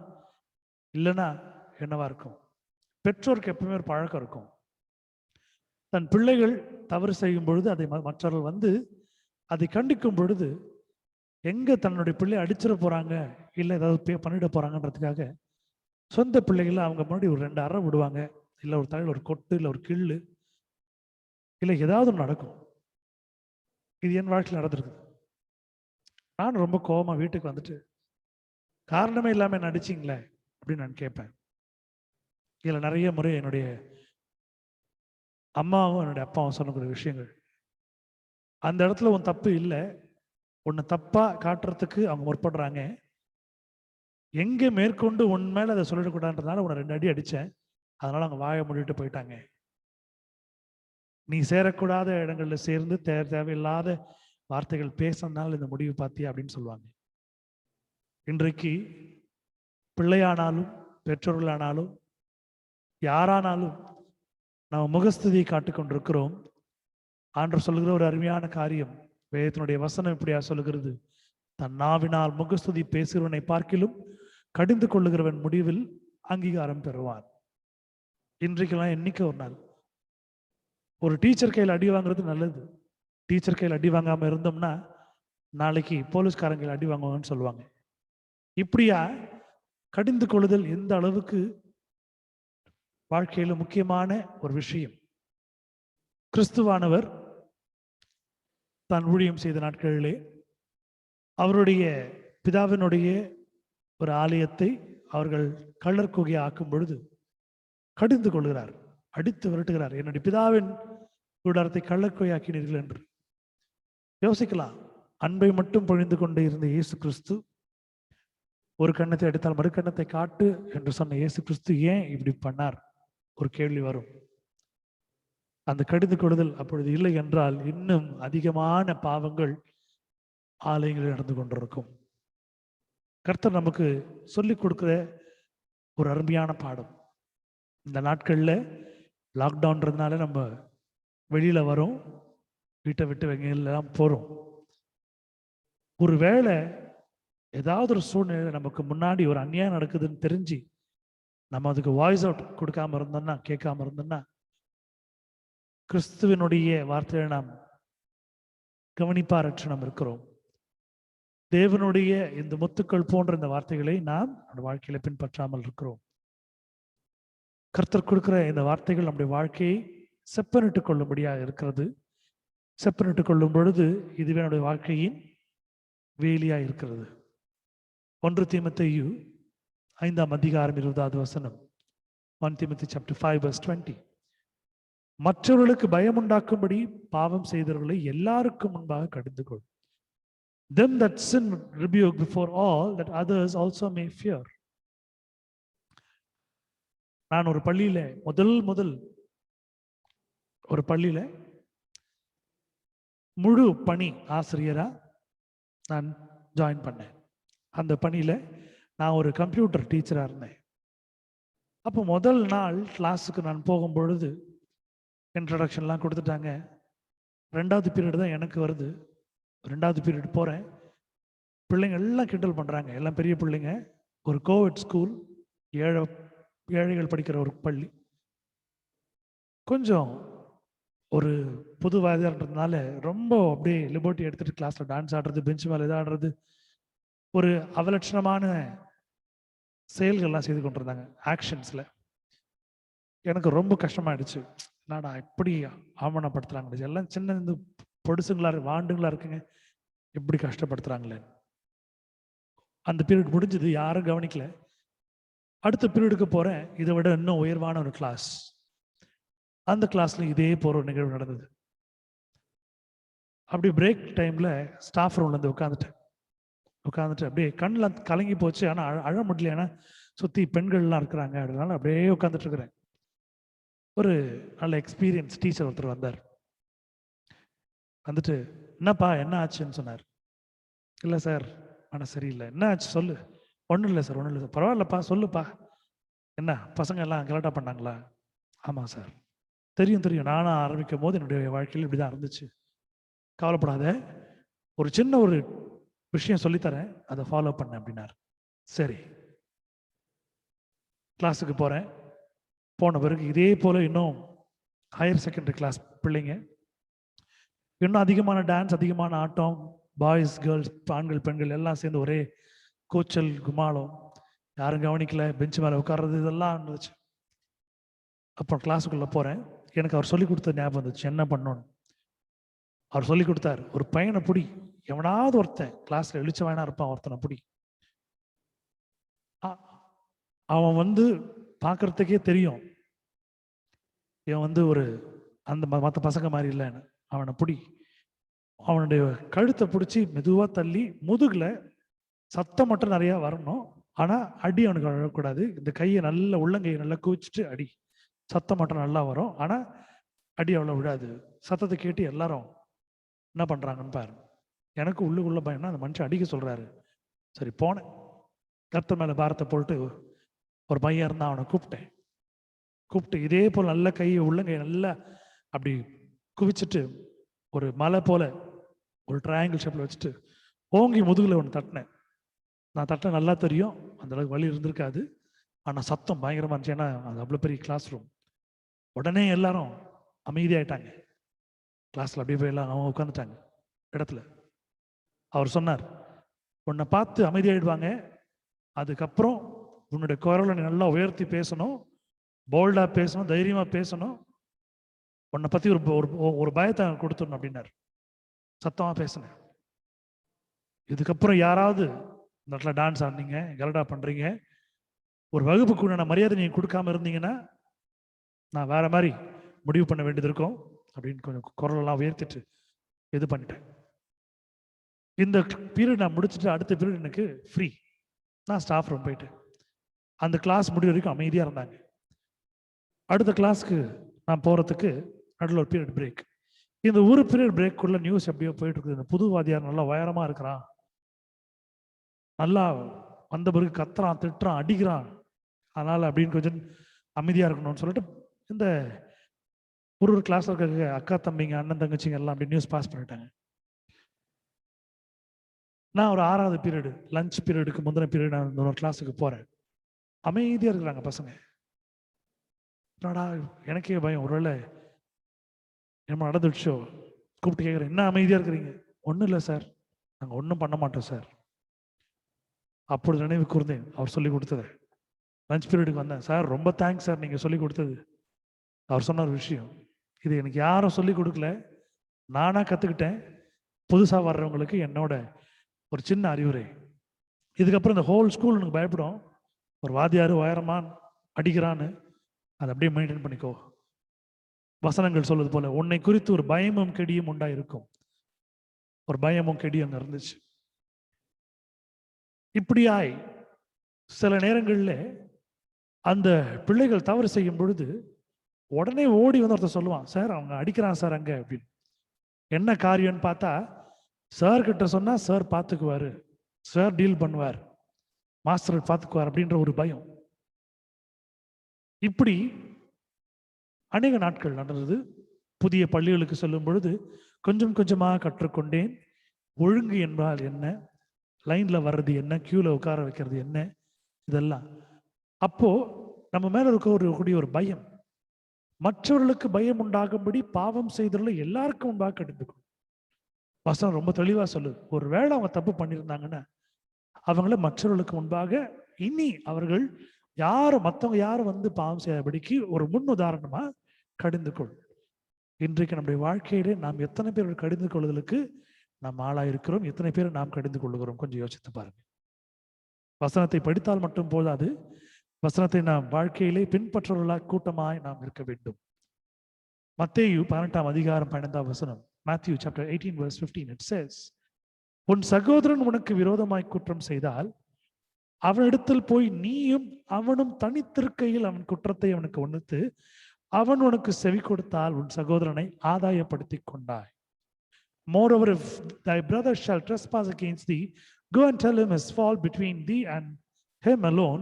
இல்லைன்னா என்னவா இருக்கும். பெற்றோருக்கு எப்பவுமே ஒரு பழக்கம் இருக்கும், தன் பிள்ளைகள் தவறு செய்யும் பொழுது அதை மற்றவர்கள் வந்து அதை கண்டிக்கும் பொழுது எங்க தன்னுடைய பிள்ளை அடிச்சிட போறாங்க இல்லை ஏதாவது பண்ணிட போறாங்கன்றதுக்காக சொந்த பிள்ளைகளை அவங்க முன்னாடி ஒரு 2 அறை விடுவாங்க, இல்லை ஒரு தலையில் ஒரு கொட்டு, இல்லை ஒரு கிள்ளு, இல்லை ஏதாவது ஒன்று நடக்கும். இது என் வாழ்க்கையில் நடந்திருக்கு. நான் ரொம்ப கோபமா வீட்டுக்கு வந்துட்டு, காரணமே இல்லாம என்ன அடிச்சிங்களே, அப்படின்னு நான் கேட்பேன். இதில் நிறைய முறை என்னுடைய அம்மாவும் என்னுடைய அப்பாவும் சொல்லக்கூடிய விஷயங்கள், அந்த இடத்துல உன் தப்பு இல்லை, உன்னை தப்பா காட்டுறதுக்கு அவங்க முற்படுறாங்க, எங்கே மேற்கொண்டு உன் மேலே அதை சொல்லிடக்கூடாதுன்றதுனால உன்னை 2 அடி அடித்தேன், அதனால அவங்க வாயை மூடிட்டு போயிட்டாங்க. நீ சேரக்கூடாத இடங்களில் சேர்ந்து தேவையில்லாத வார்த்தைகள் பேசினாலும் இந்த முடிவு பார்த்தியா அப்படின்னு சொல்லுவாங்க. இன்றைக்கு பிள்ளையானாலும் பெற்றோர்களானாலும் யாரானாலும் நாம் முகஸ்துதியை காட்டிக்கொண்டிருக்கிறோம். ஆண்டவர் சொல்லுகிற ஒரு அருமையான காரியம், வேதத்தினுடைய வசனம் இப்படியா சொல்லுகிறது, தன் நாவினால் முகஸ்துதி பேசுகிறவனை பார்க்கிலும் கடிந்து கொள்ளுகிறவன் முடிவில் அங்கீகாரம் பெறுவான். இன்றைக்கெல்லாம் என்னைக்கு ஒரு நாள் ஒரு டீச்சர் கையில் அடி வாங்குறது நல்லது. டீச்சர் கையில் அடி வாங்காம இருந்தோம்னா நாளைக்கு போலீஸ்காரங்க கையில் அடி வாங்குவாங்கன்னு சொல்லுவாங்க. இப்படியா கடிந்து கொள்ளுதல் எந்த அளவுக்கு வாழ்க்கையில முக்கியமான ஒரு விஷயம். கிறிஸ்துவானவர் தான் ஊழியம் செய்த நாட்களிலே அவருடைய பிதாவினுடைய ஒரு ஆலயத்தை அவர்கள் கள்ளர் குகையை ஆக்கும் பொழுது கடிந்து கொள்கிறார், அடித்து விரட்டுகிறார். என்னுடைய பிதாவின் கூடாரத்தை கள்ளர் குகையாக்கினீர்கள் என்று. யோசிக்கலாம், அன்பை மட்டும் பொழிந்து கொண்டு இருந்த இயேசு கிறிஸ்து ஒரு கண்ணத்தை அடித்தால் மறு கண்ணத்தை காட்டு என்று சொன்ன இயேசு கிறிஸ்து ஏன் இப்படி பண்ணார்? ஒரு கேள்வி வரும். அந்த கடிந்து கொள்ளுதல் அப்பொழுது இல்லை என்றால் இன்னும் அதிகமான பாவங்கள் ஆலயங்களில் நடந்து கொண்டிருக்கும். கர்த்தர் நமக்கு சொல்லிக் கொடுக்கிற ஒரு அருமையான பாடம். இந்த நாட்களில் லாக்டவுன்றதுனால நம்ம வெளியில வரோம், வீட்டை விட்டு எல்லாம் போறோம். ஒரு வேளை ஏதாவது ஒரு சூழ்நிலை நமக்கு முன்னாடி ஒரு அநியாயம் நடக்குதுன்னு தெரிஞ்சு நம்ம அதுக்கு வாய்ஸ் அவுட் கொடுக்காம இருந்தோம்னா, கேட்காம இருந்தோம்னா, கிறிஸ்துவனுடைய வார்த்தையை நாம் கவனிப்பாரற்று நாம் இருக்கிறோம். தேவனுடைய இந்த முத்துக்கள் போன்ற இந்த வார்த்தைகளை நாம் நம்முடைய வாழ்க்கையில பின்பற்றாமல் இருக்கிறோம். கர்த்தர் கொடுக்கிற இந்த வார்த்தைகள் நம்முடைய வாழ்க்கையை செப்பனிட்டுக் கொள்ளும்படியாக இருக்கிறது. செப்பனிட்டுக் கொள்ளும் பொழுது இதுவே என்னுடைய வாழ்க்கையின் வேலியா இருக்கிறது. 1 தீமோத்தேயு 5ஆம் அதிகாரம் 20வது வசனம். 1 Timothy chapter 5 verse 20. மற்றவர்களுக்கு பயம் உண்டாக்கும்படி பாவம் செய்தவர்களை எல்லாருக்கும் முன்பாக கடிந்து கொள். Them that sin rebuke before all, that others also may fear. நான் ஒரு பள்ளியில முதல் ஒரு பள்ளியில முழு பணி ஆசிரியரா நான் ஜாயின் பண்ணேன். அந்த பணியில நான் ஒரு கம்ப்யூட்டர் டீச்சராக இருந்தேன். அப்போ முதல் நாள் கிளாஸுக்கு நான் போகும் பொழுது இன்ட்ரடக்ஷன்லாம் கொடுத்துட்டாங்க. 2வது பீரியட் தான் எனக்கு வருது. 2வது பீரியட் போகிறேன். பிள்ளைங்க எல்லாம் கிண்டல் பண்ணுறாங்க. எல்லாம் பெரிய பிள்ளைங்க. ஒரு கோவிட் ஸ்கூல், ஏழைகள் படிக்கிற ஒரு பள்ளி. கொஞ்சம் ஒரு புது வாதியார்ன்றதுனால ரொம்ப அப்படியே லிபர்ட்டி எடுத்துகிட்டு கிளாஸில் டான்ஸ் ஆடுறது, பெஞ்ச் மேலே இதாக ஆடுறது, ஒரு அவலட்சணமான செயல்கள்லாம் செய்து கொண்டிருந்தாங்க ஆக்ஷன்ஸில். எனக்கு ரொம்ப கஷ்டமாயிடுச்சு. என்னடா இப்படி அவமானப்படுத்துகிறாங்க, எல்லாம் சின்ன இந்த பொடுசுங்களா வாண்டுங்களா இருக்குங்க, எப்படி கஷ்டப்படுத்துகிறாங்களே. அந்த பீரியட் முடிஞ்சது, யாரும் கவனிக்கல. அடுத்த பீரியடுக்கு போகிறேன். இதை விட இன்னும் உயர்வான ஒரு கிளாஸ். அந்த கிளாஸில் இதே போகிற ஒரு நிகழ்வு நடந்தது. அப்படி பிரேக் டைமில் ஸ்டாஃப் ரூம்ல இருந்து உட்காந்துட்டு அப்படியே கண்ணில் கலங்கி போச்சு. ஆனால் அழ முடியல, ஏன்னா சுற்றி பெண்கள்லாம் இருக்கிறாங்க. அதனால அப்படியே உட்காந்துட்டு இருக்கிறேன். ஒரு நல்ல எக்ஸ்பீரியன்ஸ் டீச்சர் ஒருத்தர் வந்தார். வந்துட்டு, என்னப்பா என்ன ஆச்சுன்னு சொன்னார். இல்லை சார் ஆனால் சரியில்லை. என்ன ஆச்சு சொல்லு. ஒன்றும் இல்லை சார், ஒன்றும் இல்லை சார். பரவாயில்லப்பா சொல்லுப்பா. என்ன பசங்க எல்லாம் கலாட்டா பண்ணாங்களா? ஆமாம் சார். தெரியும், நானும் ஆரம்பிக்கும் போது என்னுடைய வாழ்க்கையில் இப்படி தான் இருந்துச்சு. கவலைப்படாத, ஒரு சின்ன ஒரு விஷயம் சொல்லித்தரேன், அதை ஃபாலோ பண்ண அப்படின்னார். சரி, கிளாஸுக்கு போகிறேன். போன பிறகு இதே போல் இன்னும் ஹையர் செகண்டரி கிளாஸ் பிள்ளைங்க, இன்னும் அதிகமான டான்ஸ், அதிகமான ஆட்டம், பாய்ஸ் கேர்ள்ஸ், ஆண்கள் பெண்கள் எல்லாம் சேர்ந்து ஒரே கூச்சல் குமாலம், யாரும் கவனிக்கல, பெஞ்சு மேலே உட்கார்றது, இதெல்லாம் இருந்துச்சு. அப்புறம் கிளாஸுக்குள்ளே போகிறேன். எனக்கு அவர் சொல்லி கொடுத்த ஞாபகம் வந்துச்சு என்ன பண்ணணும்னு. அவர் சொல்லி கொடுத்தார், ஒரு பையனை பிடி, எவனாவது ஒருத்தன் கிளாஸில் எழுச்ச வேணா இருப்பான், ஒருத்தனை பிடி. அவன் வந்து பார்க்கறதுக்கே தெரியும் இவன் வந்து ஒரு அந்த மற்ற பசங்க மாதிரி இல்லைன்னு. அவனை பிடி, அவனுடைய கழுத்தை பிடிச்சி மெதுவாக தள்ளி முதுகுல சத்தம் மட்டும் நிறையா வரணும், ஆனால் அடி அவனுக்கு அழக்கூடாது. இந்த கையை நல்ல உள்ளங்கையை நல்லா குவிச்சிட்டு அடி, சத்தம் மட்டும் நல்லா வரும், ஆனால் அடி அவ்வளோ விடாது. சத்தத்தை கேட்டு எல்லாரும் என்ன பண்ணுறாங்கன்னு பாரு. எனக்கு உள்ளுக்குள்ள பயம்னா அந்த மனுஷன் அடிக்க சொல்கிறாரு. சரி போனேன், கர்த்தர் மேலே பாரத்தை போட்டு ஒரு பையன் இருந்தான், அவனை கூப்பிட்டு இதே போல் நல்ல கையை உள்ளங்கை நல்லா அப்படி குவிச்சிட்டு ஒரு மலை போல ஒரு ட்ரையாங்கிள் ஷேப்பில் வச்சுட்டு ஓங்கி முதுகில் ஒன்று தட்டினேன். நான் தட்ட நல்லா தெரியும், அந்த அளவுக்கு வலி இருந்திருக்காது, ஆனால் சத்தம் பயங்கரமாக இருந்துச்சு. ஏன்னா அது அவ்வளோ பெரிய கிளாஸ் ரூம். உடனே எல்லாரும் அமைதியாயிட்டாங்க. கிளாஸில் அப்படியே போய் எல்லாம் அவங்க உட்காந்துட்டாங்க இடத்துல. அவர் சொன்னார், உன்னை பார்த்து அமைதியாயிடுவாங்க, அதுக்கப்புறம் உன்னுடைய குரலை நீ நல்லா உயர்த்தி பேசணும், போல்டாக பேசணும், தைரியமாக பேசணும், உன்னை பற்றி ஒரு பயத்தை கொடுத்துடணும் அப்படின்னாரு. சத்தமாக பேசினேன். இதுக்கப்புறம் யாராவது இந்த இடத்துல டான்ஸ் ஆடுனீங்க, கலடா பண்ணுறீங்க, ஒரு வகுப்புக்கு உண்டான மரியாதை நீங்கள் கொடுக்காம இருந்தீங்கன்னா நான் வேற மாதிரி முடிவு பண்ண வேண்டியது இருக்கும் அப்படின்னு கொஞ்சம் குரலெல்லாம் உயர்த்திட்டு இது பண்ணிட்டேன். இந்த பீரியட் நான் முடிச்சுட்டு அடுத்த பீரியட் எனக்கு ஃப்ரீ. நான் ஸ்டாஃப் ரூம் போயிட்டு அந்த கிளாஸ் முடிவு வரைக்கும் அமைதியாக இருந்தாங்க. அடுத்த கிளாஸ்க்கு நான் போகிறதுக்கு நடுவில் ஒரு பீரியட் பிரேக். இந்த ஒரு பீரியட் பிரேக்குள்ள நியூஸ் எப்படியோ போயிட்டு இருக்குது. இந்த புது வாத்தியார் நல்லா உயரமாக இருக்கிறான், நல்லா வந்த பிறகு கத்துறான், திட்டுறான், அடிக்கிறான், அதனால் அப்படின்னு கொஞ்சம் அமைதியாக இருக்கணும்னு சொல்லிட்டு இந்த ஒரு கிளாஸில் இருக்க அக்கா தம்பிங்க அண்ணன் தங்கச்சிங்க எல்லாம் அப்படி நியூஸ் பாஸ் பண்ணிட்டாங்க. நான் ஒரு 6வது பீரியடு லஞ்ச் பீரியடுக்கு முந்தின பீரியட் நான் இன்னொரு கிளாஸுக்கு போகிறேன். அமைதியாக இருக்கிறாங்க பசங்க. என்னடா எனக்கே பயம், ஒருவேளை என்ன நடந்துடுச்சோ. கூப்பிட்டு கேட்குறேன், என்ன அமைதியாக இருக்கிறீங்க? ஒன்றும் இல்லை சார், நாங்கள் ஒன்றும் பண்ண மாட்டோம் சார். அப்பொழுது நினைவு கூர்ந்தேன் அவர் சொல்லி கொடுத்தது. லஞ்ச் பீரியடுக்கு வந்தேன், சார் ரொம்ப தேங்க்ஸ் சார் நீங்கள் சொல்லி கொடுத்தது. அவர் சொன்ன ஒரு விஷயம், இது எனக்கு யாரும் சொல்லி கொடுக்கல, நானாக கற்றுக்கிட்டேன். புதுசாக வர்றவங்களுக்கு என்னோட ஒரு சின்ன அறிவுரை. இதுக்கப்புறம் இந்த ஹோல் ஸ்கூல் உனக்கு பயப்படும், ஒரு வாத்தியார் உயரமான் அடிக்கிறான்னு, அதை அப்படியே மெயின்டைன் பண்ணிக்கோ. வசனங்கள் சொல்வது போல உன்னை குறித்து ஒரு பயமும் கெடியும் உண்டாயிருக்கும். ஒரு பயமும் கெடியும் அங்கே இருந்துச்சு. இப்படியாய் சில நேரங்களில் அந்த பிள்ளைகள் தவறு செய்யும் பொழுது உடனே ஓடி வந்து ஒருத்தர் சொல்லுவான், சார் அவங்க அடிக்கிறான் சார் அங்கே அப்படின்னு. என்ன காரியம்னு பார்த்தா, சார் கிட்ட சொன்னா சார் பார்த்துக்குவாரு, சார் டீல் பண்ணுவார், மாஸ்டர் பார்த்துக்குவார் அப்படின்ற ஒரு பயம். இப்படி அநேக நாட்கள் நடந்தது. புதிய பள்ளிகளுக்கு செல்லும் பொழுது கொஞ்சம் கொஞ்சமாக கற்றுக்கொண்டேன். ஒழுங்கு என்பால் என்ன, லைன்ல வர்றது என்ன, கியூல உட்கார வைக்கிறது என்ன, இதெல்லாம். அப்போ நம்ம மேல இருக்கக்கூடிய ஒரு பயம், மற்றவர்களுக்கு பயம் உண்டாகும்படி பாவம் செய்தவர்களை எல்லாருக்கும் முன்பாக கடிந்துக்கும். வசனம் ரொம்ப தெளிவா சொல்லுது, ஒரு வேளை அவங்க தப்பு பண்ணியிருந்தாங்கன்னா அவங்கள மற்றவர்களுக்கு முன்பாக இனி அவர்கள் மற்றவங்க யாரும் வந்து பாவம் செய்யாதபடிக்கு ஒரு முன் உதாரணமா கடிந்து கொள். இன்றைக்கு நம்முடைய வாழ்க்கையிலே நாம் எத்தனை பேர் கடிந்து கொள்வதற்கு நாம் ஆளாயிருக்கிறோம், எத்தனை பேர் நாம் கடிந்து கொள்ளுகிறோம், கொஞ்சம் யோசித்து பாருங்க. வசனத்தை படித்தால் மட்டும் போதாது, வசனத்தை நாம் வாழ்க்கையிலே பின்பற்றவர்களாக கூட்டமாய் நாம் இருக்க வேண்டும். மத்தேயு 18ஆம் அதிகாரம் 15ஆம் வசனம், Matthew chapter 18 verse 15, it says, உன் சகோதரன் உனக்கு விரோதமாய் குற்றம் செய்தால் அவனிடத்தில் போய் நீயும் அவனும் தனித்திருக்கையில் அவன் குற்றத்தை அவனுக்கு உணர்த்து அவன் உனக்கு செவி கொடுத்தால் உன் சகோதரனை ஆதாயப்படுத்தி கொண்டாய். Moreover, if thy brother shall trespass against thee, go and tell him his fault between thee and him alone.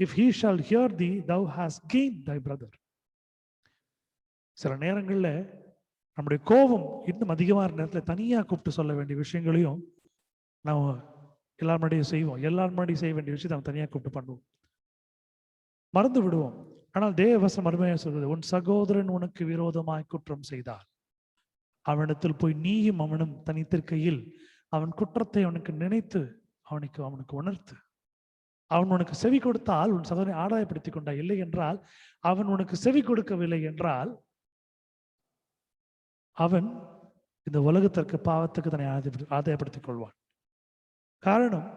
If he shall hear thee, thou hast gained thy brother. சில நேரங்களில் நம்முடைய கோபம் இன்னும் அதிகமான நேரத்தில் தனியாக கூப்பிட்டு சொல்ல வேண்டிய விஷயங்களையும் நாம் எல்லார் முன்னாடியும் செய்வோம். எல்லார் முன்னாடியும் செய்ய வேண்டிய விஷயத்தை நம்ம தனியாக கூப்பிட்டு பண்ணுவோம், மறந்து விடுவோம். ஆனால் தேவவசனம் அருமையாக சொல்கிறது, உன் சகோதரன் உனக்கு விரோதமாய் குற்றம் செய்தால் அவனிடத்தில் போய் நீயும் அவனும் தனித்திருக்கையில் அவன் குற்றத்தை அவனுக்கு நினைத்து அவனுக்கு உணர்த்து. அவன் உனக்கு செவி கொடுத்தால் உன் சகோதரனை ஆதாயப்படுத்திக் கொண்டாய். இல்லை என்றால், அவன் உனக்கு செவி கொடுக்கவில்லை என்றால் அவன் இந்த உலகத்திற்கு பாவத்துக்கு தன்னை ஆதாயப்படுத்திக் கொள்வான். காரணம்,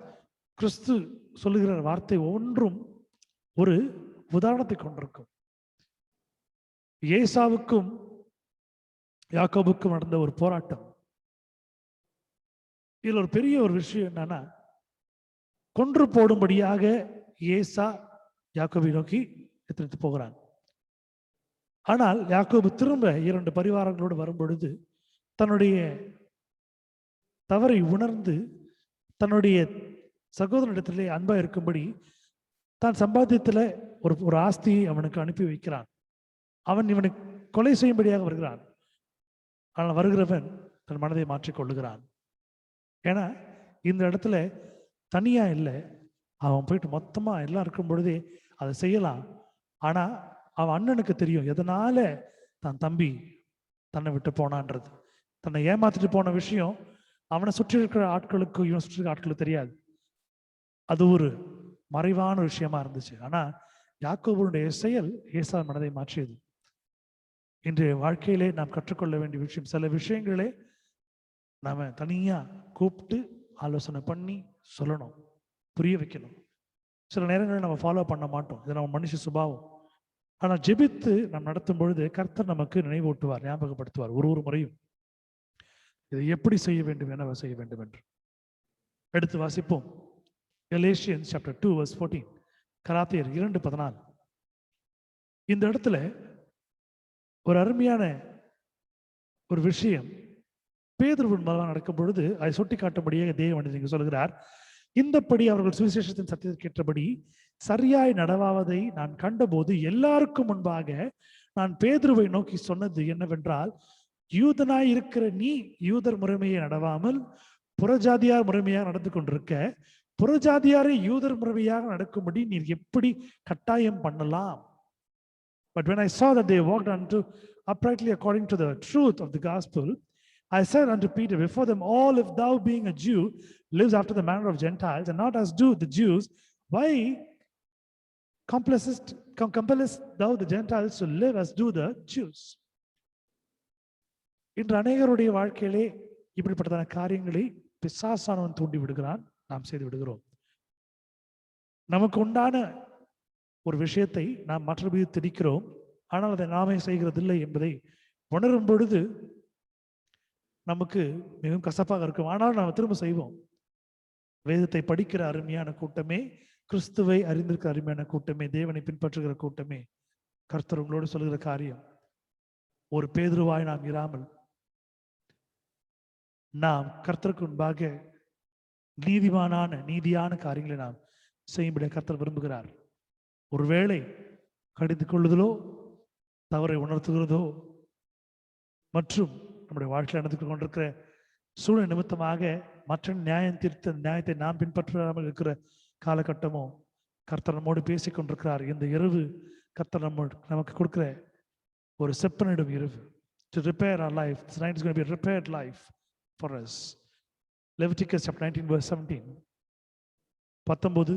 கிறிஸ்து சொல்லுகிற வார்த்தை ஒன்றும் ஒரு உதாரணத்தை கொண்டிருக்கும். ஏசாவுக்கும் யாக்கோபுக்கும் நடந்த ஒரு போராட்டம். இதுல ஒரு பெரிய ஒரு விஷயம் என்னன்னா, கொன்று போடும்படியாக ஏசா யாக்கோபை நோக்கி எடுத்து போகிறான். ஆனால் யாக்கோபு திரும்ப 2 பரிவாரங்களோடு வரும்பொழுது தன்னுடைய தவறை உணர்ந்து தன்னுடைய சகோதரனிடத்திலே அன்பா இருக்கும்படி தான் சம்பாத்தியத்தில் ஒரு ஆஸ்தியை அவனுக்கு அனுப்பி வைக்கிறான். அவன் இவனை கொலை செய்யும்படியாக வருகிறான். ஆனால் வருகிறவன் தன் மனதை மாற்றிக்கொள்ளுகிறான். ஏன்னா இந்த இடத்துல தனியா இல்லை, அவன் போயிட்டு மொத்தமா எல்லாம் இருக்கும் பொழுதே அதை செய்யலாம். ஆனா அவன் அண்ணனுக்கு தெரியும் எதனால தான் தம்பி தன்னை விட்டு போனான்றது. தன்னை ஏமாத்திட்டு போன விஷயம் அவனை சுற்றி இருக்கிற ஆட்களுக்கு, இவனை சுற்றி இருக்கிற ஆட்களுக்கு தெரியாது. அது ஒரு மறைவான விஷயமா இருந்துச்சு. ஆனா யாக்கோபுடைய செயல் ஏசா மனதை மாற்றியது. இன்றைய வாழ்க்கையிலே நாம் கற்றுக்கொள்ள வேண்டிய விஷயம், சில விஷயங்களே நாம தனியா கூப்பிட்டு ஆலோசனை பண்ணி சொல்லணும், புரிய வைக்கணும். சில நேரங்களில் நம்ம ஃபாலோ பண்ண மாட்டோம், இது நம்ம மனுஷ சுபாவம். ஆனால் ஜெபித்து நாம் நடத்தும் பொழுது கர்த்தர் நமக்கு நினைவூட்டுவார், ஞாபகப்படுத்துவார் ஒரு முறையும் இதை எப்படி செய்ய வேண்டும், என்னவா செய்ய வேண்டும் என்று. எடுத்து வாசிப்போம். Galatians chapter 2 verse 14. கலாத்தியர் 2:14. இந்த இடத்துல ஒரு அருமையான ஒரு விஷயம் பேதுருவின் மூலமாக நடக்கும் பொழுது அதை சுட்டி காட்டும்படியாக தேவன் இங்கு சொல்கிறார். இந்தப்படி அவர்கள் சுவிசேஷத்தின் சத்தியத்தை கேட்டபடி சரியாய் நடவாவதை நான் கண்டபோது எல்லாருக்கும் முன்பாக நான் பேதுருவை நோக்கி சொன்னது என்னவென்றால், யூதனாய் இருக்கிற நீ யூதர் முறைமையை நடவாமல் புறஜாதியார் முறைமையாக நடந்து கொண்டிருக்க, புறஜாதியாரை யூதர் முறைமையாக நடக்கும்படி நீர் எப்படி கட்டாயம் பண்ணலாம்? But when I saw that they walked unto uprightly according to the truth of the gospel, I said unto Peter before them all, if thou being a Jew lives after the manner of Gentiles and not as do the Jews, why compellest thou the Gentiles to live as do the Jews? இன்று அநேகருடைய வாழ்க்கையிலே இப்படிப்பட்டதான காரியங்களை பிசாசானவன் தூண்டி விடுகிறான், நாம் செய்து விடுகிறோம். நமக்கு உண்டான ஒரு விஷயத்தை நாம் மற்ற மீது திணிக்கிறோம், ஆனால் அதை நாமே செய்கிறதில்லை என்பதை உணரும் பொழுது நமக்கு மிகவும் கசப்பாக இருக்கும். ஆனால் நாம் திரும்ப செய்வோம். வேதத்தை படிக்கிற அருமையான கூட்டமே, கிறிஸ்துவை அறிந்திருக்கிற அருமையான கூட்டமே, தேவனை பின்பற்றுகிற கூட்டமே, கர்த்தர் உங்களோடு சொல்கிற காரியம், ஒரு பேதுருவாய் நாம் இராமல் நாம் கர்த்தருக்கு முன்பாக நீதியான காரியங்களை நாம் செய்யும்படி கர்த்தர் விரும்புகிறார். ஒருவேளை கடிந்து கொள்ளுதலோ, தவறை உணர்த்துகிறதோ, மற்றும் நம்முடைய வாழ்க்கையில் நடந்து கொண்டிருக்கிற சூழ்நிலை நிமித்தமாக மற்ற நியாயத்தை நாம் பின்பற்றாமல் இருக்கிற காலகட்டமோ, கர்த்தர் நம்மோடு பேசிக் கொண்டிருக்கிறார். இந்த இரவு கர்த்தர் நமக்கு கொடுக்கிற ஒரு செப்பனிடும் இரவு. To repair our life. This night is going to be a repaired life for us. Leviticus chapter 19 verse 17. 19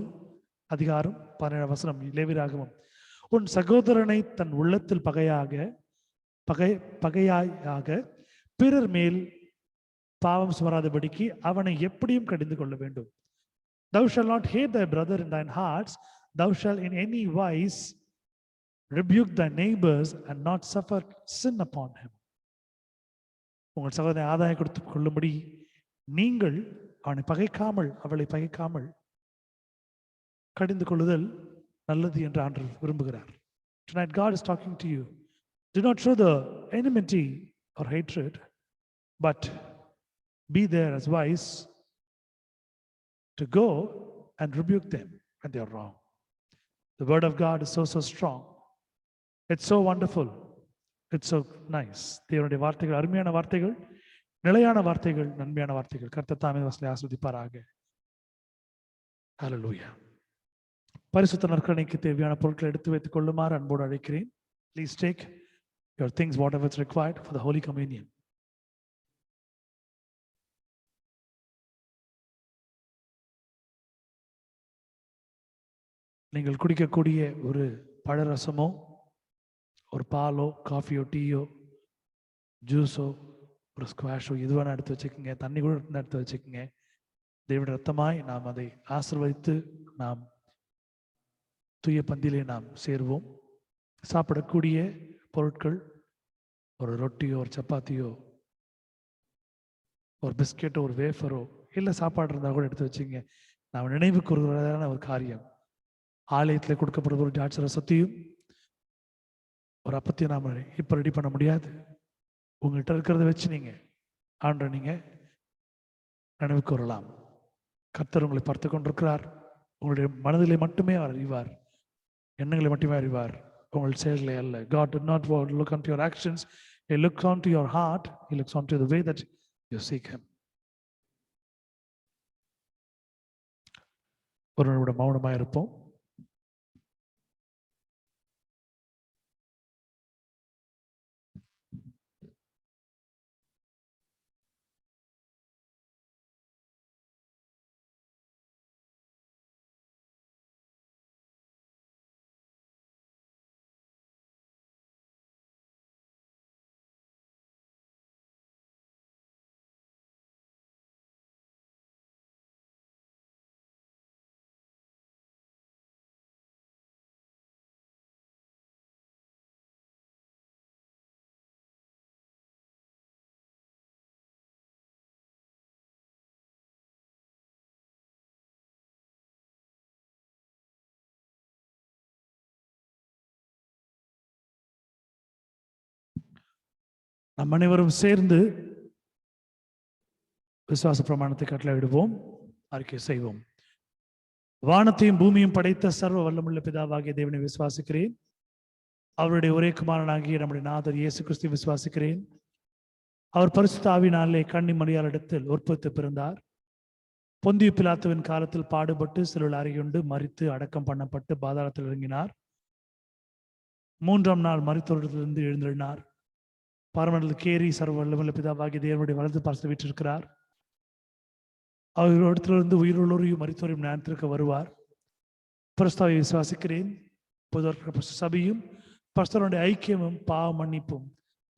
அதிகாரம் 17 வசனம். லேவியராகமம். உன் சகோதரனை தன் உள்ளத்தில் பகையாயாக பிறர் மேல் பாவம் சுமராதபடிக்கு அவனை எப்படியும் கடிந்து கொள்ள வேண்டும். Thou shalt not hate thy brother in thine hearts, thou shalt in any wise rebuke thy neighbors and not suffer sin upon him. உங்கள் சகோதரனை ஆதாயம் கொடுத்து கொள்ளும்படி நீங்கள் அவனை அவளை பகைக்காமல் கடிந்து கொள்ளுதல் நல்லது என்று ஆண்டவர் விரும்புகிறார். Tonight God is talking to you. Do not show the enmity or hatred, but be there as wise to go and rebuke them when they are wrong. The word of God is so strong. It's so wonderful. It's so nice. தேவனுடைய வார்த்தைகள் அருமையான வார்த்தைகள், நிலையான வார்த்தைகள், நன்மையான வார்த்தைகள். கர்த்தர் தாமே வசனத்தை ஆசீர்வதிப்பாராக. ஹல்லேலூயா. பரிசுத்த நற்கரணைக்கு தேவையான பொருட்களை எடுத்து வைத்துக் கொள்ளுமாறு அன்போடு அழைக்கிறேன். Please take your things, whatever is required for the Holy Communion. நீங்கள் குடிக்கக்கூடிய ஒரு பழரசமோ, ஒரு பாலோ, காஃபியோ, டீயோ, ஜூஸோ, ஒரு ஸ்குவாஷோ இது வேணா எடுத்து வச்சுக்கோங்க. தண்ணி கூட எடுத்து வச்சுக்கோங்க. தேவனுடைய ரத்தமாய் நாம் அதை ஆசீர்வதித்து நாம் தூய பந்தியிலே நாம் சேருவோம். சாப்பிடக்கூடிய பொருட்கள் ஒரு ரொட்டியோ, ஒரு சப்பாத்தியோ, ஒரு பிஸ்கெட்டோ, ஒரு வேஃபரோ, இல்லை சாப்பாடு இருந்தால் கூட எடுத்து வச்சுங்க. நாம் நினைவு கூறுகிறதான ஒரு காரியம். ஆலயத்தில் கொடுக்கப்படுற ஒரு திராட்சை ரசத்தையும் ஒரு அப்பத்தையும் நாம் இப்போ ரெடி பண்ண முடியாது. உங்கள்கிட்ட இருக்கிறத வச்சு நீங்கள் ஆண்டை நீங்கள் நினைவு கூறலாம். கர்த்தர் உங்களை பார்த்து கொண்டிருக்கிறார். உங்களுடைய மனதிலே மட்டுமே அவர் அறிவார், எண்ணங்களை மட்டுமே அறிவார், உங்கள் செயல்களை அல்ல. God did not look onto your actions. He looks onto your heart. He looks onto the way that you seek him. ஒரு நிமிடம் மௌனமாக இருப்போம். நம் அனைவரும் சேர்ந்து விசுவாச பிரமாணத்தை கட்டளையிடுவோம், அறிக்கை செய்வோம். வானத்தையும் பூமியும் படைத்த சர்வ வல்லமுள்ள பிதாவாகிய தேவனை விசுவாசிக்கிறேன். அவருடைய ஒரே குமாரனாகிய நம்முடைய நாதர் இயேசு கிறிஸ்து விசுவாசிக்கிறேன். அவர் பரிசுத்த ஆவியினாலே கன்னி மரியாளிடத்தில் உற்பத்தி பிறந்தார். பொந்திய பிலாத்துவின் காலத்தில் பாடுபட்டு சிலுவையில் அறையுண்டு மரித்து அடக்கம் பண்ணப்பட்டு பாதாளத்தில் இறங்கினார். 3ஆம் நாள் மரித்தோரிடத்திலிருந்து எழுந்தெழுந்தார். பரமண்டலத்துக்கு ஏறி சர்வ வல்லமுள்ள பிதாவாகிய தேவனுடைய வலது பார்த்து வீற்றிருக்கிறார். அவர் இடத்திலிருந்து உயிருள்ளோரையும் மரித்தோரையும் ஞானத்திற்கு வருவார். பரிசுத்தாவை விசுவாசிக்கிறேன். பொதுவாக சபையும் பரிசுத்தருடைய ஐக்கியமும் பாவ மன்னிப்பும்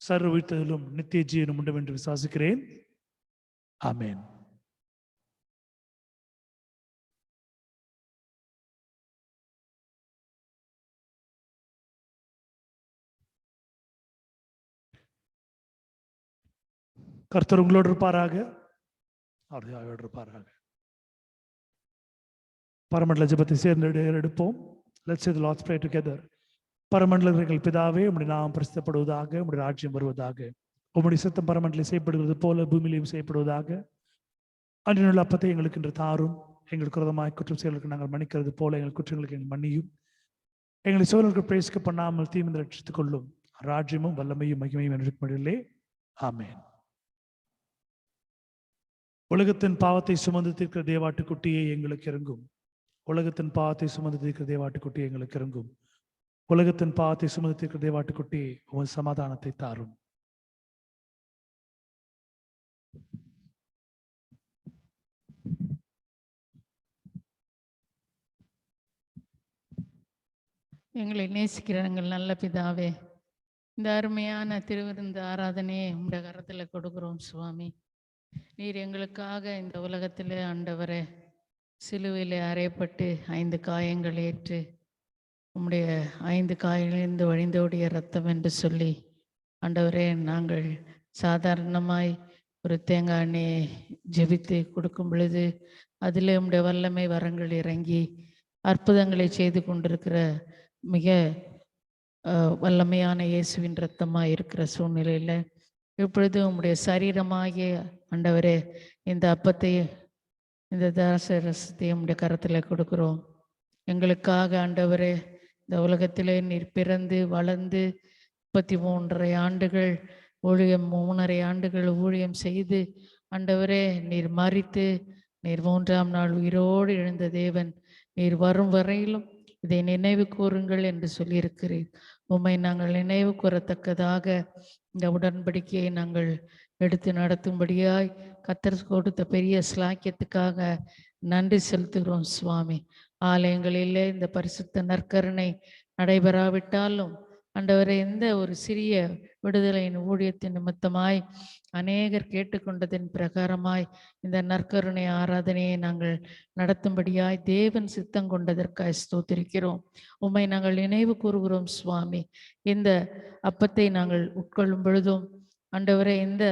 சர்வ உயிர்த்ததிலும் நித்திய ஜீவனும் உண்டு என்று விசுவாசிக்கிறேன். ஆமென். கர்த்தர் உங்களோடு இருப்பாராக, அவரோடு இருப்பாராக. பரமண்டல ஜெபத்தை சேர்ந்து எடுப்போம். Let's say the Lord's Prayer together. பரமண்டலங்கள் பிதாவே, உம்முடைய நாமம் பிரசித்தப்படுவதாக, உம்முடைய ராஜ்யம் வருவதாக, உம்முடைய சித்தம் பரமண்டலில் செய்யப்படுகிறது போல பூமியிலையும் செய்யப்படுவதாக. அன்றைய அப்பத்தை எங்களுக்கு இன்று தாரும். எங்களுக்கு விரோதமாய் குற்றம் செயல்களுக்கு நாங்கள் மன்னிக்கிறது போல எங்கள் குற்றங்களுக்கு எங்கள் மன்னியும். எங்களை சோழர்களுக்கு பிரேசிக்க பண்ணாமல் தீமிந்து ரட்சித்துக் கொள்ளும். ராஜ்யமும் வல்லமையும் மகிமையும் என்று ஆமென். உலகத்தின் பாவத்தை சுமந்து தீர்க்கிற தேவாட்டுக்குட்டியை எங்களுக்கு இறங்கும். உலகத்தின் பாவத்தை சுமந்து தீர்க்கிற தேவாட்டுக்குட்டியை எங்களுக்கு இறங்கும். உலகத்தின் பாவத்தை சுமந்து தீர்க்கிற தேவாட்டுக்குட்டியை உங்கள் சமாதானத்தை தாரும். எங்களை நேசிக்கிற எங்கள் நல்ல பிதாவே, இந்த அருமையான திருவிருந்து ஆராதனையை உங்களுடைய கரத்தில் கொடுக்கிறோம் சுவாமி. நீர் எங்களுக்காக இந்த உலகத்தில் ஆண்டவரே சிலுவையில் அறையப்பட்டு 5 காயங்கள் ஏற்று உம்முடைய 5 காயங்களிலிருந்து வழிந்தோடிய ரத்தம் என்று சொல்லி ஆண்டவரே நாங்கள் சாதாரணமாய் ஒரு தேங்காய் எண்ணெயை ஜெபித்து கொடுக்கும் பொழுது அதில் உம்முடைய வல்லமை வரங்கள் இறங்கி அற்புதங்களை செய்து கொண்டிருக்கிற மிக வல்லமையான இயேசுவின் ரத்தமாக இருக்கிற சூழ்நிலையில் இப்பொழுது உம்முடைய சரீரமாகிய ஆண்டவரே இந்த அப்பத்தை இந்த தாச ரசத்தை உம்முடைய கரத்தில் கொடுக்கிறோம். எங்களுக்காக ஆண்டவரே இந்த உலகத்திலே நீர் பிறந்து வளர்ந்து 33.5 ஆண்டுகள் ஊழியம் 3.5 ஆண்டுகள் ஊழியம் செய்து ஆண்டவரே நீர் மரித்து நீர் 3ஆம் நாள் உயிரோடு எழுந்த தேவன். நீர் வரும் வரையிலும் இதை நினைவு கூறுங்கள் என்று சொல்லியிருக்கிறீர். உம்மை நாங்கள் நினைவு கூறத்தக்கதாக இந்த உடன்படிக்கையை நாங்கள் எடுத்து நடத்தும்படியாய் கர்த்தர் கொடுத்த பெரிய ஸ்லாக்கியத்துக்காக நன்றி செலுத்துகிறோம் சுவாமி. ஆலயங்களிலே இந்த பரிசுத்த நற்கருணை நடைபெறாவிட்டாலும் ஆண்டவரே, இந்த ஒரு சிறிய விடுதலையின் ஊழியத்தின் நிமித்தமாய் அநேகர் கேட்டுக்கொண்டதின் பிரகாரமாய் இந்த நற்கருணை ஆராதனையை நாங்கள் நடத்தும்படியாய் தேவன் சித்தம் கொண்டதற்காய் ஸ்தோத்திரிக்கிறோம். உம்மை நாங்கள் நினைவு கூறுகிறோம் சுவாமி. இந்த அப்பத்தை நாங்கள் உட்கொள்ளும் பொழுதும் ஆண்டவரே, இந்த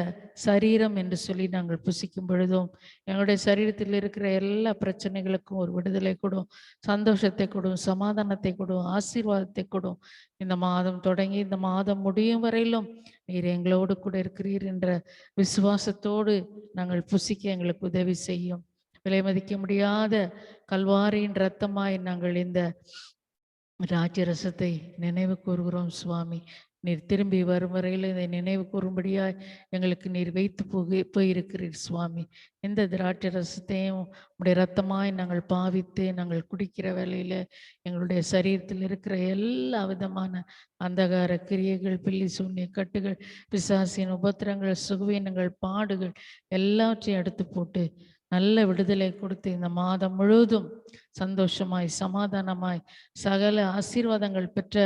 சரீரம் என்று சொல்லி நாங்கள் புசிக்கும் பொழுதும் எங்களுடைய சரீரத்தில் இருக்கிற எல்லா பிரச்சனைகளுக்கும் ஒரு விடுதலை கொடும், சந்தோஷத்தை கொடும், சமாதானத்தை கொடும், ஆசீர்வாதத்தை கொடும். இந்த மாதம் தொடங்கி இந்த மாதம் முடியும் வரையிலும் நீர் எங்களோடு கூட இருக்கிறீர் என்ற விசுவாசத்தோடு நாங்கள் புசிக்க எங்களுக்கு உதவி செய்யும். விலை மதிக்க முடியாத கல்வாரியின் இரத்தமாய் நாங்கள் இந்த ராஜரசத்தை நினைவு கூறுகிறோம் சுவாமி. நீர் திரும்பி வரும் வரையில் இதை நினைவு கூறும்படியாய் எங்களுக்கு நீர் வைத்து போயிருக்கிறீர் சுவாமி. இந்த திராட்சை ரசத்தையும் உடைய இரத்தமாய் நாங்கள் பாவித்து நாங்கள் குடிக்கிற வேளையில எங்களுடைய சரீரத்தில் இருக்கிற எல்லா விதமான அந்தகார கிரியைகள், பில்லி சூன்ய கட்டுகள், பிசாசின் உபத்திரங்கள், சுகவீனங்கள், பாடுகள் எல்லாவற்றையும் எடுத்து போட்டு நல்ல விடுதலை கொடுத்து இந்த மாதம் முழுவதும் சந்தோஷமாய் சமாதானமாய் சகல ஆசீர்வாதங்கள் பெற்ற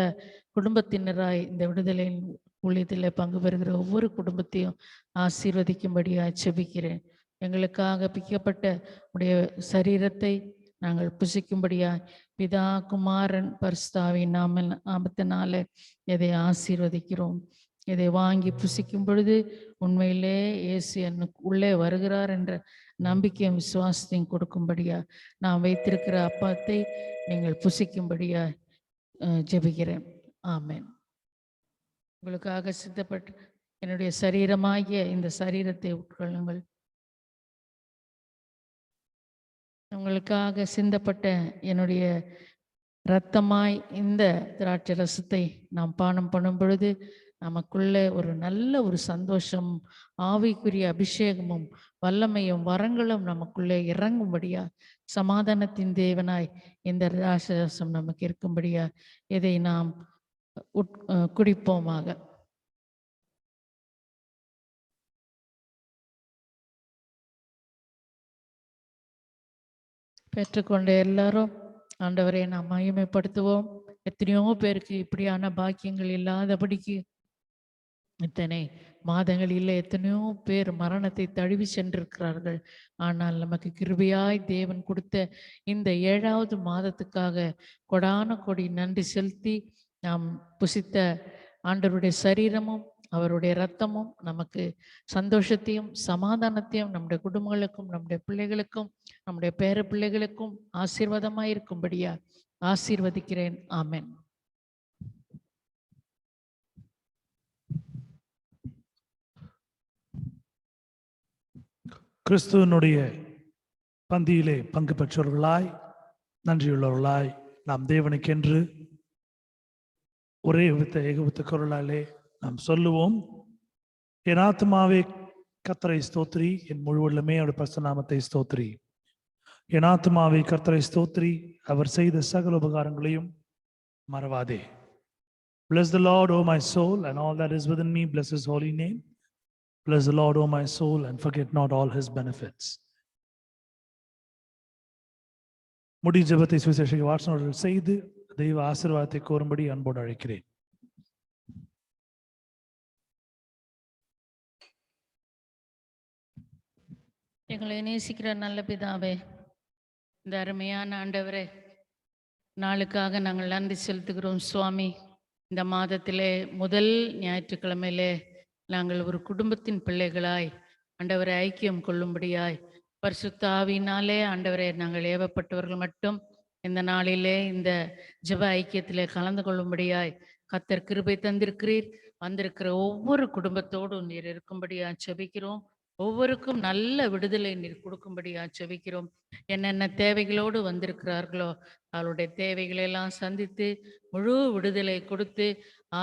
குடும்பத்தினராய் இந்த விடுதலையின் ஊழியத்தில் பங்கு பெறுகிற ஒவ்வொரு குடும்பத்தையும் ஆசீர்வதிக்கும்படியாய் செபிக்கிறேன். எங்களுக்காக பிக்கப்பட்ட உடைய சரீரத்தை நாங்கள் புசிக்கும்படியாய் பிதா, குமாரன், பரிசுத்தாவின் நாமத்தினால இதை ஆசீர்வதிக்கிறோம். இதை வாங்கி புசிக்கும் பொழுது உண்மையிலே இயேசு எனக்கு உள்ளே வருகிறார் என்ற நம்பிக்கையும் விசுவாசத்தையும் கொடுக்கும்படியா நான் வைத்திருக்கிற அப்பத்தை நீங்கள் புசிக்கும்படியா ஜெபிக்கிறேன். ஆமென். உங்களுக்காக சித்தப்பட்டு என்னுடைய சரீரமாகிய இந்த சரீரத்தை உட்கொள்ளுங்கள். உங்களுக்காக சிந்தப்பட்ட என்னுடைய இரத்தமாய் இந்த திராட்சை ரசத்தை நாம் பானம் பண்ணும் பொழுது நமக்குள்ளே ஒரு நல்ல ஒரு சந்தோஷம், ஆவிக்குரிய அபிஷேகமும் வல்லமையும் வரங்களும் நமக்குள்ளே இறங்கும்படியா, சமாதானத்தின் தேவனாய் இந்த திராட்சை ரசம் நமக்கு இருக்கும்படியா இதை நாம் குடிப்போமாக. பெற்றுக்கொண்ட எல்லாரும் ஆண்டவரை நாம் மகிமைப்படுத்துவோம். எத்தனையோ பேருக்கு இப்படியான பாக்கியங்கள் இல்லாதபடிக்கு இத்தனை மாதங்களில் எத்தனையோ பேர் மரணத்தை தழுவி சென்றிருக்கிறார்கள். ஆனால் நமக்கு கிருபையாய் தேவன் கொடுத்த இந்த 7வது மாதத்துக்காக கொடான கொடி நன்றி செலுத்தி நாம் புசித்த ஆண்டவருடைய சரீரமும் அவருடைய இரத்தமும் நமக்கு சந்தோஷத்தையும் சமாதானத்தையும் நம்முடைய குடும்பங்களுக்கும் நம்முடைய பிள்ளைகளுக்கும் நம்முடைய பேர பிள்ளைகளுக்கும் ஆசீர்வாதமாய் இருக்கும்படியா ஆசீர்வதிக்கிறேன். ஆமென். கிறிஸ்துவனுடைய பந்தியிலே பங்கு பெற்றவர்களாய் நன்றியுள்ளவர்களாய் நாம் தேவனுக்கென்று ஒரே ஏகவித்த குரலாலே நாம் சொல்லுவோம். என் ஆத்மாவே கர்த்தரை ஸ்தோத்திரி, என் முழு உள்ளமே அவருடைய பரிசுத்த நாமத்தை ஸ்தோத்திரி. என் ஆத்மாவே கர்த்தரை ஸ்தோத்திரி, அவர் செய்த சகல உபகாரங்களையும் மறவாதே. Bless the Lord, O my soul, and all that is within me, bless his holy name. Bless the Lord, O my soul, and forget not all his benefits. முடி ஜெபத்தை சுவிசேஷ வாசகர்கள் செய்து தெய்வ ஆசீர்வாதத்தை கோரும்படி அன்போடு அழைக்கிறேன். எங்களை நேசிக்கிற நல்ல பிதாவே, இந்த அருமையான ஆண்டவரே, நாளுக்காக நாங்கள் நன்றி செலுத்துகிறோம் சுவாமி. இந்த மாதத்திலே முதல் ஞாயிற்றுக்கிழமையிலே நாங்கள் ஒரு குடும்பத்தின் பிள்ளைகளாய் ஆண்டவரை ஐக்கியம் கொள்ளும்படியாய் பரிசுத்த ஆவியினாலே ஆண்டவரை நாங்கள் ஏவப்பட்டவர்கள் மட்டும் இந்த நாளிலே இந்த ஜெப ஐக்கியத்திலே கலந்து கொள்ளும்படியாய் கர்த்தர் கிருபை தந்திருக்கிறீர். வந்திருக்கிற ஒவ்வொரு குடும்பத்தோடும் நீர் இருக்கும்படியா செபிக்கிறோம். ஒவ்வொருக்கும் நல்ல விடுதலை நீர் கொடுக்கும்படியா செபிக்கிறோம். என்னென்ன தேவைகளோடு வந்திருக்கிறார்களோ அவளுடைய தேவைகளை எல்லாம் சந்தித்து முழு விடுதலை கொடுத்து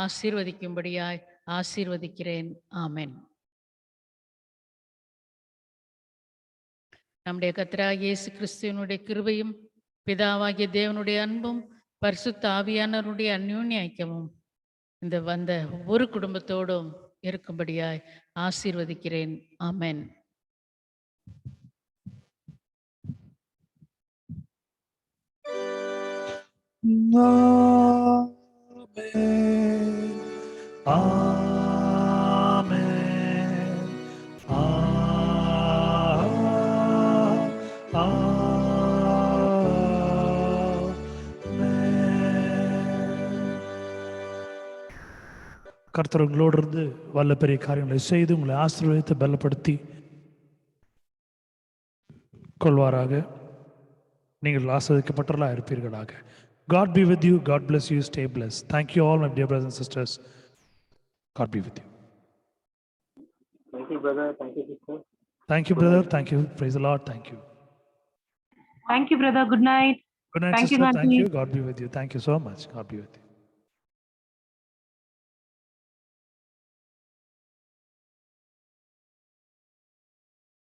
ஆசீர்வதிக்கும்படியாய் ஆசீர்வதிக்கிறேன். ஆமென். நம்முடைய கர்த்தராகிய இயேசு கிறிஸ்துவினுடைய கிருபையும் பிதாவாகிய தேவனுடைய அன்பும் பரிசுத்த ஆவியானவருடைய அந்யோன்ய ஐக்கியமும் இந்த வந்த ஒவ்வொரு குடும்பத்தோடும் இருக்கும்படியாய் ஆசீர்வதிக்கிறேன். ஆமென். Amen. Amen. கர்த்தர் உங்களோடு இருந்து வல்ல பெரிய காரியங்களை செய்து உங்களை ஆசீர்வதித்து பலப்படுத்தி கொள்வாராக. நீங்கள் ஆசீர்வதிக்கப்பட்டவர்களாக இருப்பீர்களாக. God be with you. God bless you. Stay blessed. Thank you all, my dear brothers and sisters. God be with you. Thank you, brother. Thank you, sister. Thank you, brother. Thank you. Praise the Lord. Thank you. Thank you, brother. Good night. Good night, Thank you, sister. Thank Gandhi. you. God be with you. Thank you so much. God be with you.